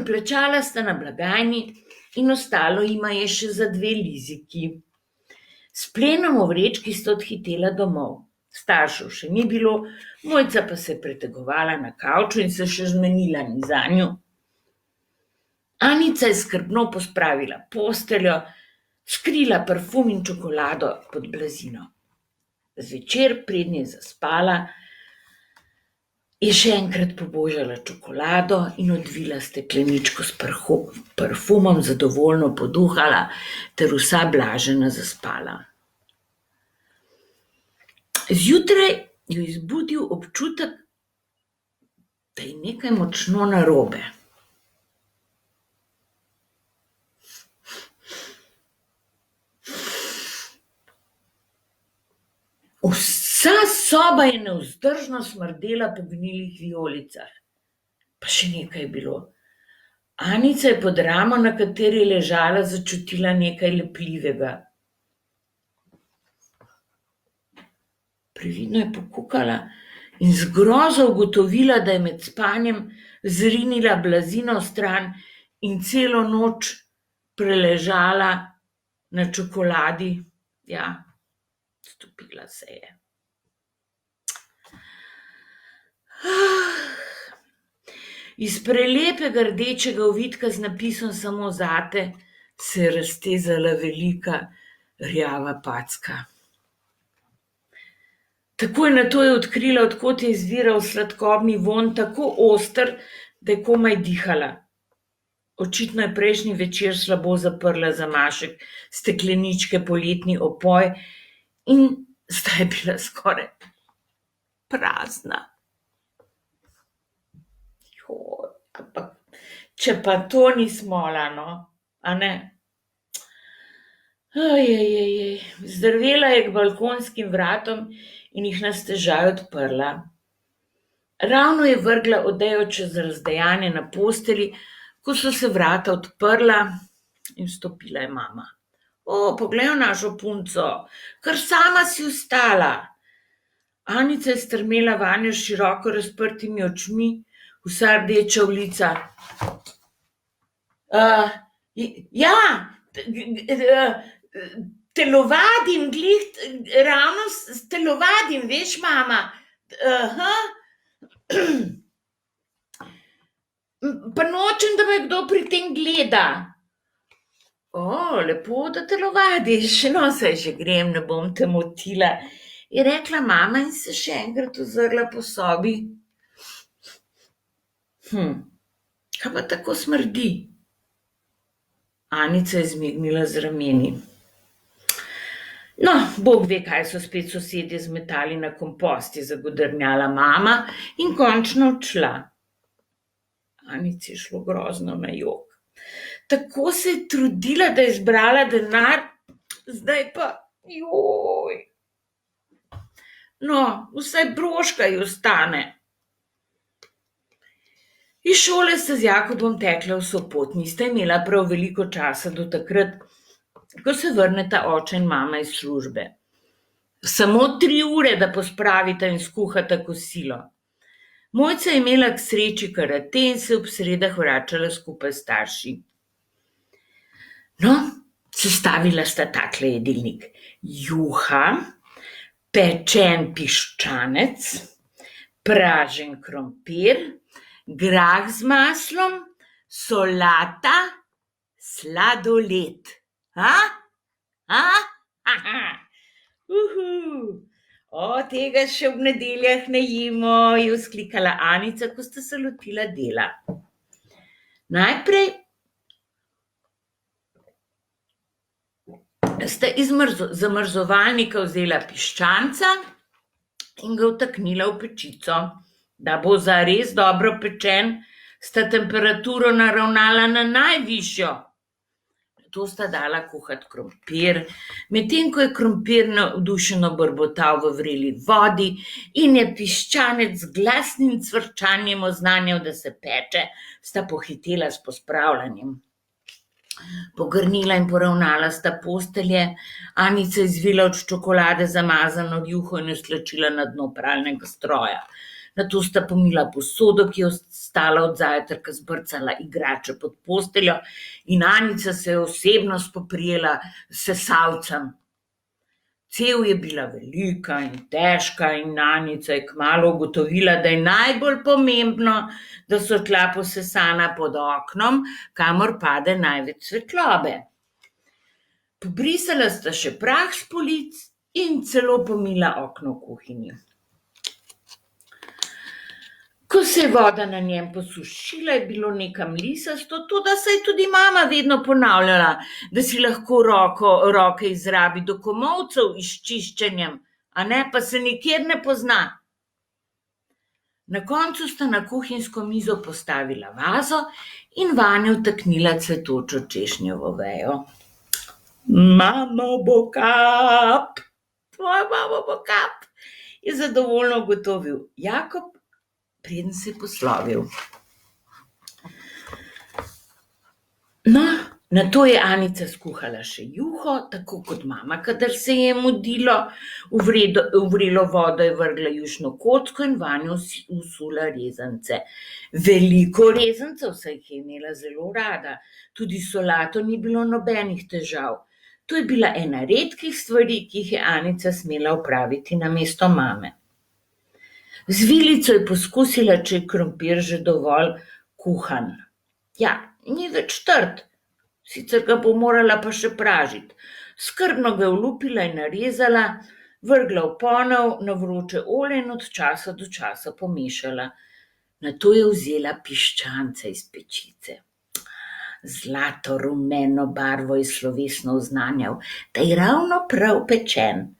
Plačala sta na blagajni in ostalo jima je še za 2 liziki. S plenom v vrečki sta odhitela domov. Staršev še ni bilo, Mojca pa se je pretegovala na kavču in se še zmenila ni zanjo. Anica je skrbno pospravila posteljo, skrila parfum in čokolado pod blazino. Zvečer, preden je zaspala, je še enkrat pobožala čokolado in odvila stekleničko s parfumom, zadovoljno poduhala ter vsa blažena zaspala. Zjutraj jo je zbudil občutek, da je nekaj močno narobe. Vsa soba je nevzdržno smrdela po gnilih vijolicah. Pa še nekaj je bilo. Anica je pod ramo, na kateri je ležala, začutila nekaj lepljivega. Previdno je pokukala in z grozo ugotovila, da je med spanjem zrinila blazino stran in celo noč preležala na čokoladi. Ja, stopila se je. Iz prelepega rdečega ovitka z napisom samo zate se je raztezala velika rjava packa. Takoj nato je odkrila, od kod je izviral sladkobni vonj, tako oster, da je komaj dihala. Očitno je prejšnji večer slabo zaprla zamašek stekleničke poletni opoj in zdaj je bila skoraj prazna. Joj, ampak če pa to ni smola, no, a ne? Zdrvela je k balkonskim vratom in jih na stežaj odprla. Ravno je vrgla odejo čez razdejanje na postelji, ko so se vrata odprla in vstopila je mama. O, poglej našo punco, kar sama si vstala. Anica je strmela vanjo s široko razprtimi očmi, vsa rdeča v lica. Ja, telovadim, ravno telovadim, veš, mama. Pa nočem, da me kdo pri tem gleda. Lepo, da telovadiš. No, saj že grem, ne bom te motila, je rekla mama in se še enkrat ozrla po sobi. Kaj pa tako smrdi? Anica je zmignila z rameni. No, Bog ve, kaj so spet sosedje zmetali na kompost, je zagodrnjala mama in končno odšla. Anici je šlo grozno na jok. Tako se je trudila, da je zbrala denar, zdaj pa joj. No, vsaj broška ji ostane. Iz šole sta z Jakobom tekla v Sopot, nista imela prav veliko časa do takrat, ko se vrneta oče in mama iz službe. Samo 3 ure, da pospravita in skuhata kosilo. Mojca je imela k sreči karate in se ob sredah vračala skupaj s starši. No, sestavila sta takle jedilnik. Juha, pečen piščanec, pražen krompir, grah z maslom, solata, sladoled. Tega še ob nedeljah ne jemo, je vzklikala Anica, ko sta se lotila dela. Najprej sta iz zamrzovalnika vzela piščanca in ga vtaknila v pečico. Da bo zares dobro pečen, sta temperaturo naravnala na najvišjo. To sta dala kuhat krompir, medtem ko je krompir navdušeno brbotal v vreli vodi in je piščanec z glasnim cvrčanjem oznanjal, da se peče, sta pohitela s pospravljanjem. Pogrnila in poravnala sta postelje, Anica je zvila od čokolade zamazano juho in jo stlačila na dno pralnega stroja. Nato sta pomila posodo, ki je ostala od zajtrka, zbrcala igrače pod posteljo in Anica se je osebno spoprijela s sesalcem. Cev je bila velika in težka in Anica je kmalu ugotovila, da je najbolj pomembno, da so tla posesana pod oknom, kamor pade največ svetlobe. Pobrisala sta še prah s polic in celo pomila okno v kuhinji. Ko se je voda na njem posušila, je bilo nekam lisasto, toda se je tudi mama vedno ponavljala, da si lahko roke izrabi do komolcev s čiščenjem, a ne, pa se nikjer ne pozna. Na koncu sta na kuhinjsko mizo postavila vazo in vanjo vtaknila cvetočo češnjevo vejo. Mamo bo kap, tvoja mama bo kap, je zadovoljno ugotovil Jakob, preden se je poslovil. No, nato je Anica skuhala še juho, tako kot mama, kadar se je mudilo, v vrelo vodo je vrgla jušno kocko in vanjo usula rezance. Veliko rezancev, saj jih je imela zelo rada, tudi solato ni bilo nobenih težav. To je bila ena redkih stvari, ki jih je Anica smela opraviti namesto mame. Z vilico je poskusila, če je krompir že dovolj kuhan. Ja, ni več trd, sicer ga bo morala pa še pražiti. Skrbno ga je olupila in narezala, vrgla v ponev na vroče olje in od časa do časa pomešala. Nato je vzela piščanca iz pečice. Zlato rumeno barvo je slovesno oznanjal, da je ravno prav pečen.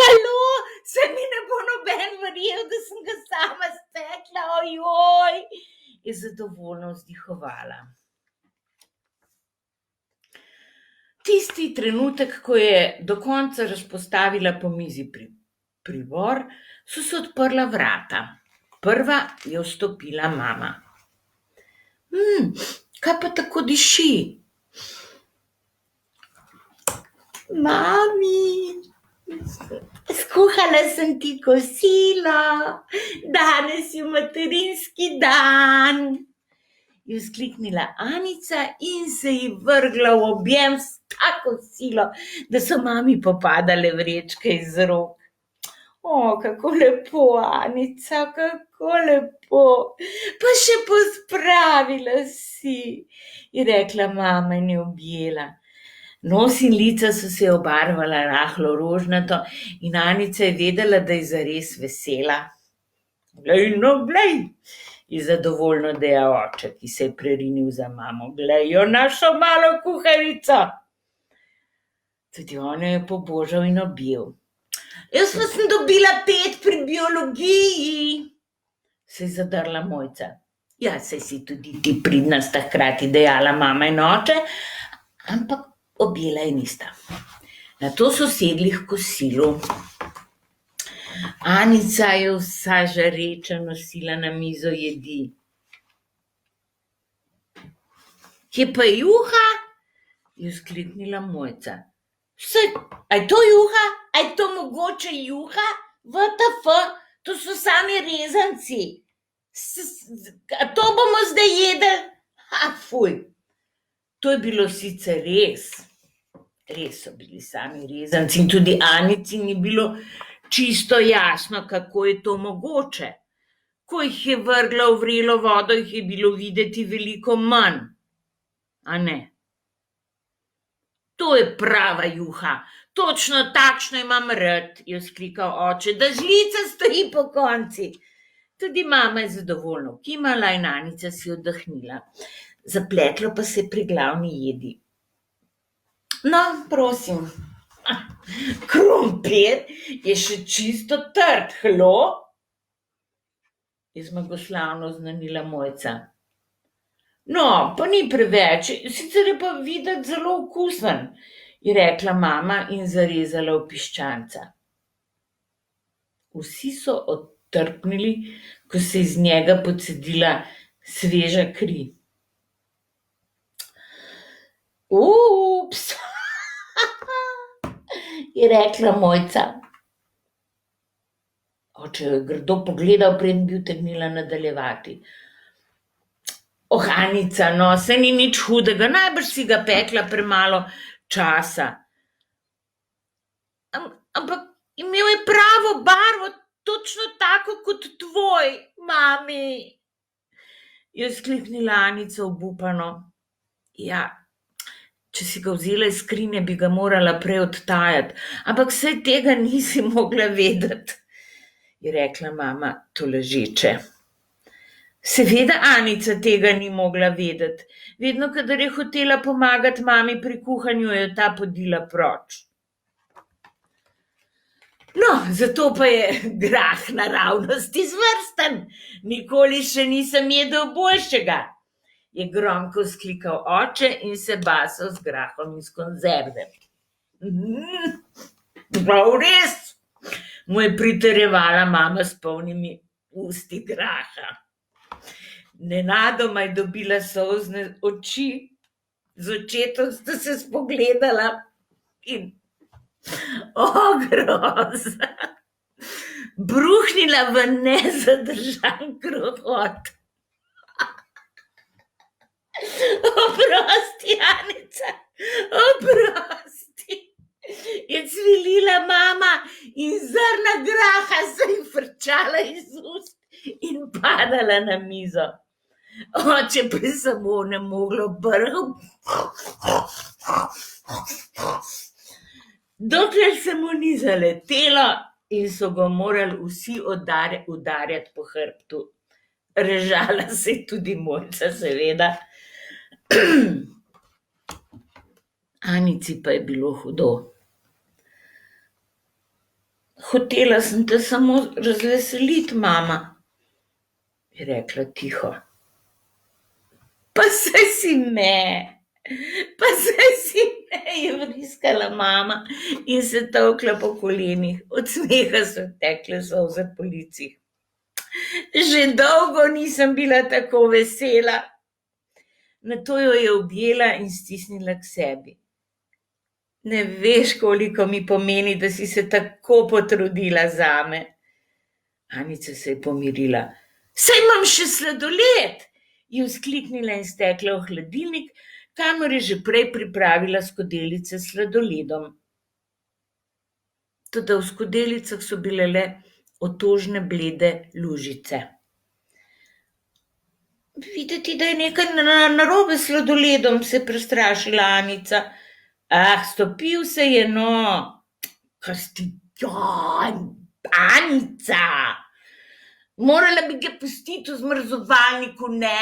Halo, se mi ne bo noben verjel, da sem ga sama spekla, ojoj, je zadovoljno vzdihovala. Tisti trenutek, ko je do konca razpostavila po mizi pribor, so se odprla vrata. Prva je vstopila mama. Kaj pa tako diši? Mami, Skuhala sem ti kosilo, danes je materinski dan, je vzkliknila Anica in se ji vrgla v objem s tako silo, da so mami popadale vrečke iz rok. O, kako lepo, Anica, kako lepo, pa še pospravila si, je rekla mama in je objela. Nos in lica so se obarvala rahlo rožnato in Anica je vedela, da je zares vesela. Glej, no, glej, je zadovoljno dejal oče, ki se je prerinil za mamo. Glej jo, našo malo kuharico. Tudi on jo je pobožal in objel. Jaz pa sem dobila 5 pri biologiji, se je zadrla Mojca. Ja, saj si tudi ti pridna, sta hkrati dejala mama in oče, ampak objela je nista. Nato so sedli h kosilu. Anica je vsa žareča nosila na mizo jedi. Kje pa je juha? Je vzkliknila Mojca. A je to juha? A je to mogoče juha? WTF, to so sami rezanci. A to bomo zdaj jedli? Fuj. To je bilo sicer res. Res so bili sami rezanci in tudi Anici ni bilo čisto jasno, kako je to mogoče. Ko jih je vrgla v vrelo vodo, jih je bilo videti veliko manj. A ne? To je prava juha. Točno takšno imam rad, je vzklikal oče, da žlica stoji po konci. Tudi mama je zadovoljno kimala in Anica si oddahnila. Zapletlo pa se pri glavni jedi. No, prosim, krompir je še čisto trd, hlo? Je zmagoslavno oznanila Mojca. No, pa ni preveč, sicer je pa videti zelo okusen, je rekla mama in zarezala v piščanca. Vsi so odtrpnili, ko se je iz njega pocedila sveža kri. Ups, je rekla Mojca. Oče je grdo pogledal, preden bi utegnila nadaljevati. Anica, no, saj ni nič hudega, najbrž si ga pekla premalo časa. Ampak imel je pravo barvo, točno tako kot tvoj, mami, je vzkliknila Anica obupano. Ja, če si ga vzela iz skrinje, bi ga morala prej odtajati, ampak saj tega nisi mogla vedeti, je rekla mama tolažeče. Seveda Anica tega ni mogla vedeti. Vedno, kadar je hotela pomagati mami pri kuhanju, je ta podila proč. No, zato pa je grah naravnost izvrsten. Nikoli še nisem jedel boljšega, je gromko vzklikal oče in se basal z grahom iz konzerve. Prav res, mu je pritrjevala mama s polnimi usti graha. Nenadoma je dobila solzne oči, z očetom sta se spogledala in groza, bruhnila v nezadržan krohot. Oprosti, Anica, oprosti, je cvilila mama in zrna graha se ji frčala iz ust in padala na mizo. Oče pa je samo nemoglo brhal, dokler se mu ni zaletelo in so ga morali vsi udarjati po hrbtu. Režala se je tudi Mojca, seveda. Anici pa je bilo hudo. Hotela sem te samo razveseliti, mama, je rekla tiho. Pa saj si me, je vriskala mama in se tolkla po kolenih. Od smeha so tekle solze po licih. Že dolgo nisem bila tako vesela. Nato jo je objela in stisnila k sebi. Ne veš, koliko mi pomeni, da si se tako potrudila zame. Anica se je pomirila. Saj imam še sladoled, je vzkliknila in stekla v hladilnik, kamor je že prej pripravila skodelice s sladoledom. Toda v skodelicah so bile le otožne blede lužice. Videti, da je nekaj narobe s sladoledom, se je prestrašila Anica. Stopil se je, no. Anica! Morala bi ga pustiti v zmrzovalniku, ne?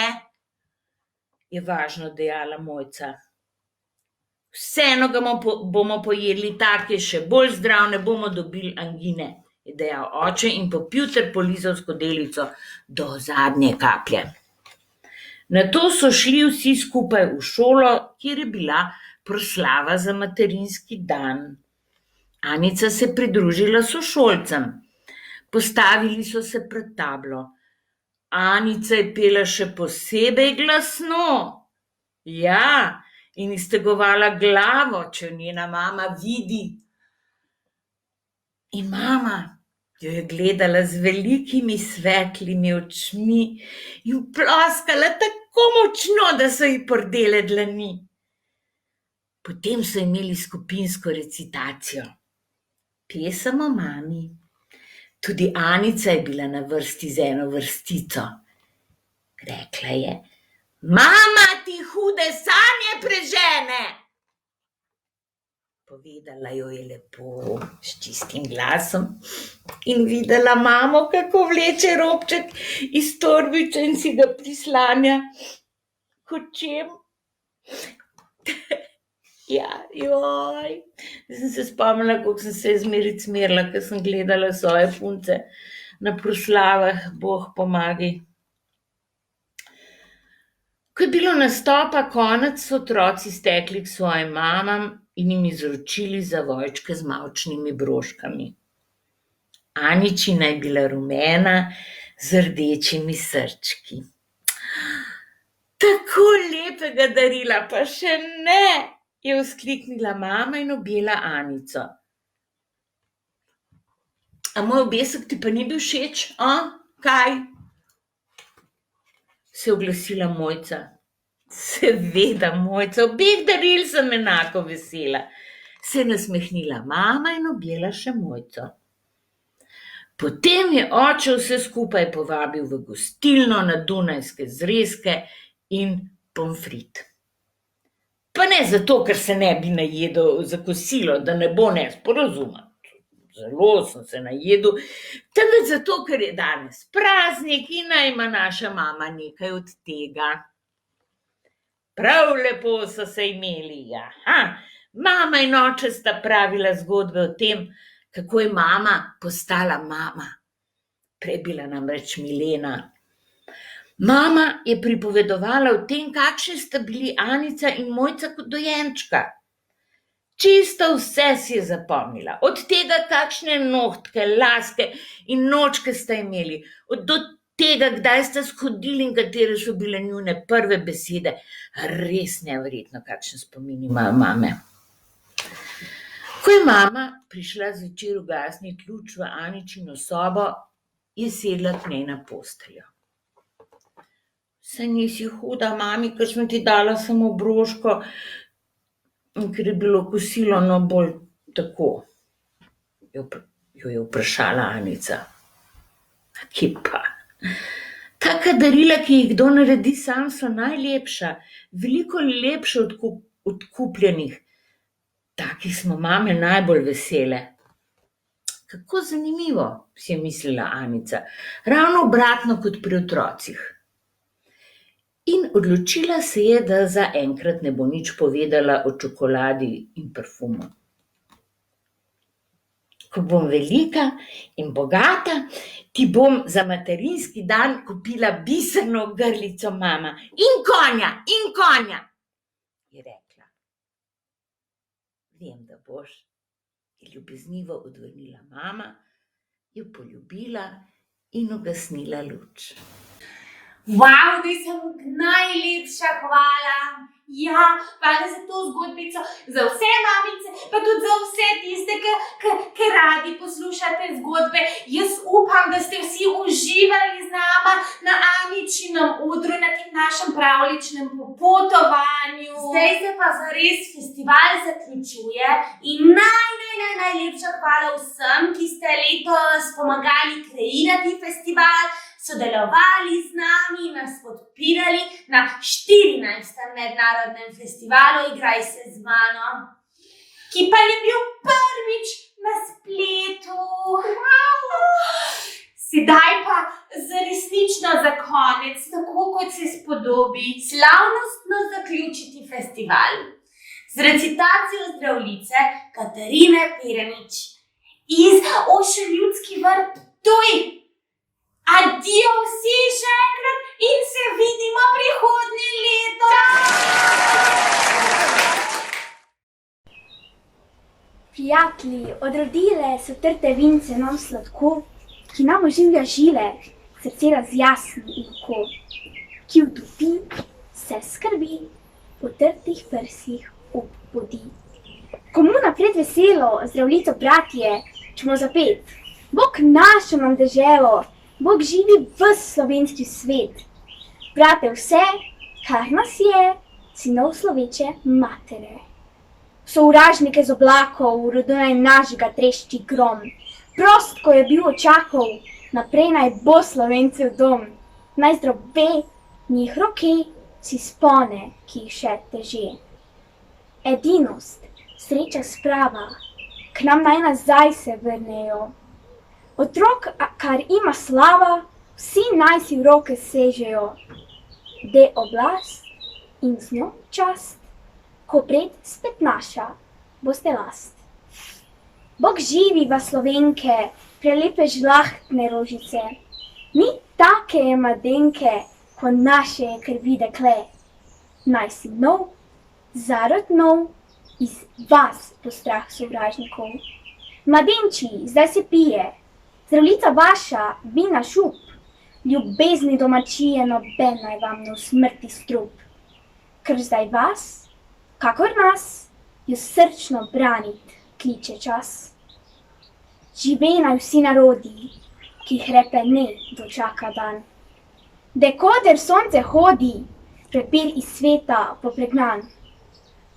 Je važno dejala Mojca. Vseeno ga bomo pojedli, tak je še bolj zdrav, ne bomo dobili angine, je dejal oče in popil ter polizal skodelico do zadnje kaplje. Nato so šli vsi skupaj v šolo, kjer je bila proslava za materinski dan. Anica se je pridružila sošolcem. Postavili so se pred tablo. Anica je pela še posebej glasno. Ja, in iztegovala glavo, če jo njena mama vidi. In mama jo je gledala z velikimi svetlimi očmi in ploskala tako močno, da so ji pordele dlani. Potem so imeli skupinsko recitacijo. Pesem o mami. Tudi Anica je bila na vrsti z eno vrstico. Rekla je: Mama ti hude sanje prežene. Povedala jo je lepo, s čistim glasom in videla mamo, kako vleče robček iz torbice in si ga prislanja k očem. Ja, joj. Sem se spomnila, kako sem se zmeraj cmerila, ko sem gledala svoje punce na proslavah, Bog pomagaj. Ko je bilo nastopa konec, so otroci stekli k svojim mamam in jim izročili zavojčke z mavčnimi broškami. Aničina je bila rumena z rdečimi srčki. Tako lepega darila pa še ne, je vzkliknila mama in objela Anico. A moj obesek ti pa ni bil všeč, a? Kaj? Se je oglasila Mojca. Seveda, Mojca, obeh daril sem enako vesela. Se je nasmehnila mama in objela še Mojco. Potem je oče vse skupaj povabil v gostilno na dunajske zrezke in pomfrit. Pa ne zato, ker se ne bi najedel za kosilo, da ne bo nesporazuma. Zelo sem se najedel, temveč zato, ker je danes praznik in naj ima naša mama nekaj od tega. Prav lepo so se imeli, jaha. Mama in oče sta pravila zgodbe o tem, kako je mama postala mama. Prej bila namreč Milena. Mama je pripovedovala o tem, kakšni sta bili Anica in Mojca kot dojenčka. Čisto vse si je zapomnila. Od tega, kakšne nohtke, laske in nočke sta imeli. Do tega, kdaj sta shodili in katere so bile njune prve besede. Res neverjetno, kakšen spomin imajo mame. Ko je mama prišla zvečer ugasniti luč v Aničino sobo, je sedla k njej na posteljo. Saj nisi huda, mami, ker sem ti dala samo broško, ker je bilo kosilo, no bolj tako, jo je vprašala Anica. Kje pa? Taka darila, ki jih kdo naredi sam, so najlepša, veliko lepše od kupljenih. Takih smo mame najbolj vesele. Kako zanimivo, si je mislila Anica, ravno obratno kot pri otrocih. In odločila se je, da zaenkrat ne bo nič povedala o čokoladi in parfumu. Ko bom velika in bogata, ti bom za materinski dan kupila biserno ogrlico, mama. In konja, je rekla. Vem, da boš, je ljubeznivo odvrnila mama, jo poljubila in ugasnila luč. Wow, da sem najlepša, hvala. Ja, hvala za to zgodbico, za vse mamice, pa tudi za vse tiste, ki radi poslušate zgodbe. Jaz upam, da ste vsi uživali z nama na Aničinem odru, na tem našem pravljičnem popotovanju. Zdaj se pa zares festival zaključuje in najlepša hvala vsem, ki ste letos pomagali kreirati festival, sodelovali z nami, nas podpirali na 14. mednarodnem festivalu Igraj se z mano, ki pa je bil prvič na spletu. Sedaj pa resnično za konec, tako kot se spodobi, slavnostno zaključiti festival z recitacijo Zdravljice Katarine Perenič iz Oše ljudski vrt Ptuj. Adijo vsi še enkrat in se vidimo prihodnje leto! Prijatelji, odrodile so trte vince nam sladko, ki nam oživlja žile, srce razjasni in oko, ki utopi vse skrbi, po trtih prsih obudi. Komu napred veselo, Zdravljico bratje, čmo zapet, Bog našo nam deželo, Bog živi ves slovenski svet. Brate vse, kar nas je, sinov sloveče matere. Sovražnike z oblakov, rodonaj nažga trešči grom. Prost, ko je bil očakov, naprej naj bo Slovencev dom. Naj zdrobe njih roke, si spone, ki jih še teže. Edinost, sreča sprava, k nam naj nazaj se vrnejo. Otrok, kar ima slava, vsi naj si v roke sežejo. De oblast in z njo čast, ko pred spet naša, boste last. Bog živi vas Slovenke, prelepe žlahtne rožice. Ni take je mladenke, ko naše je krvi dekle. Naj si nov, zarod nov, iz vas bo strah sovražnikov. Mladenči, zdaj se pije, Zdravljica vaša, vina šup, ljubezni domačije noben naj vam ne usmrti strup. Ker zdaj vas, kakor nas, jo srčno branit kliče čas. Žive naj vsi narodi, ki hrepe ne dočaka dan. Dekoder sonce hodi, prepir iz sveta popregnan.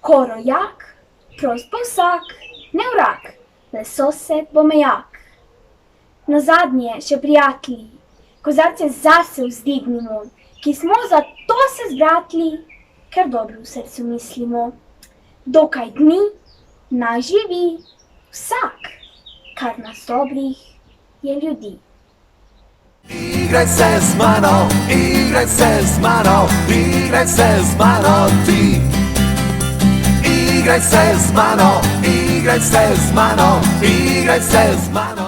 Ko rojak, prost bo vsak, ne vrak, le sosed bo mejak. Nazadnje še prijatelji, kozarce zase vzdignimo, ki smo zato se zbratli, ker dobro v srcu mislimo. Dokaj dni naj živi vsak, kar nas dobrih je ljudi. Igraj se z mano, igraj se z mano, igraj se z mano ti. Igraj se z mano, igraj se z mano, igraj se z mano.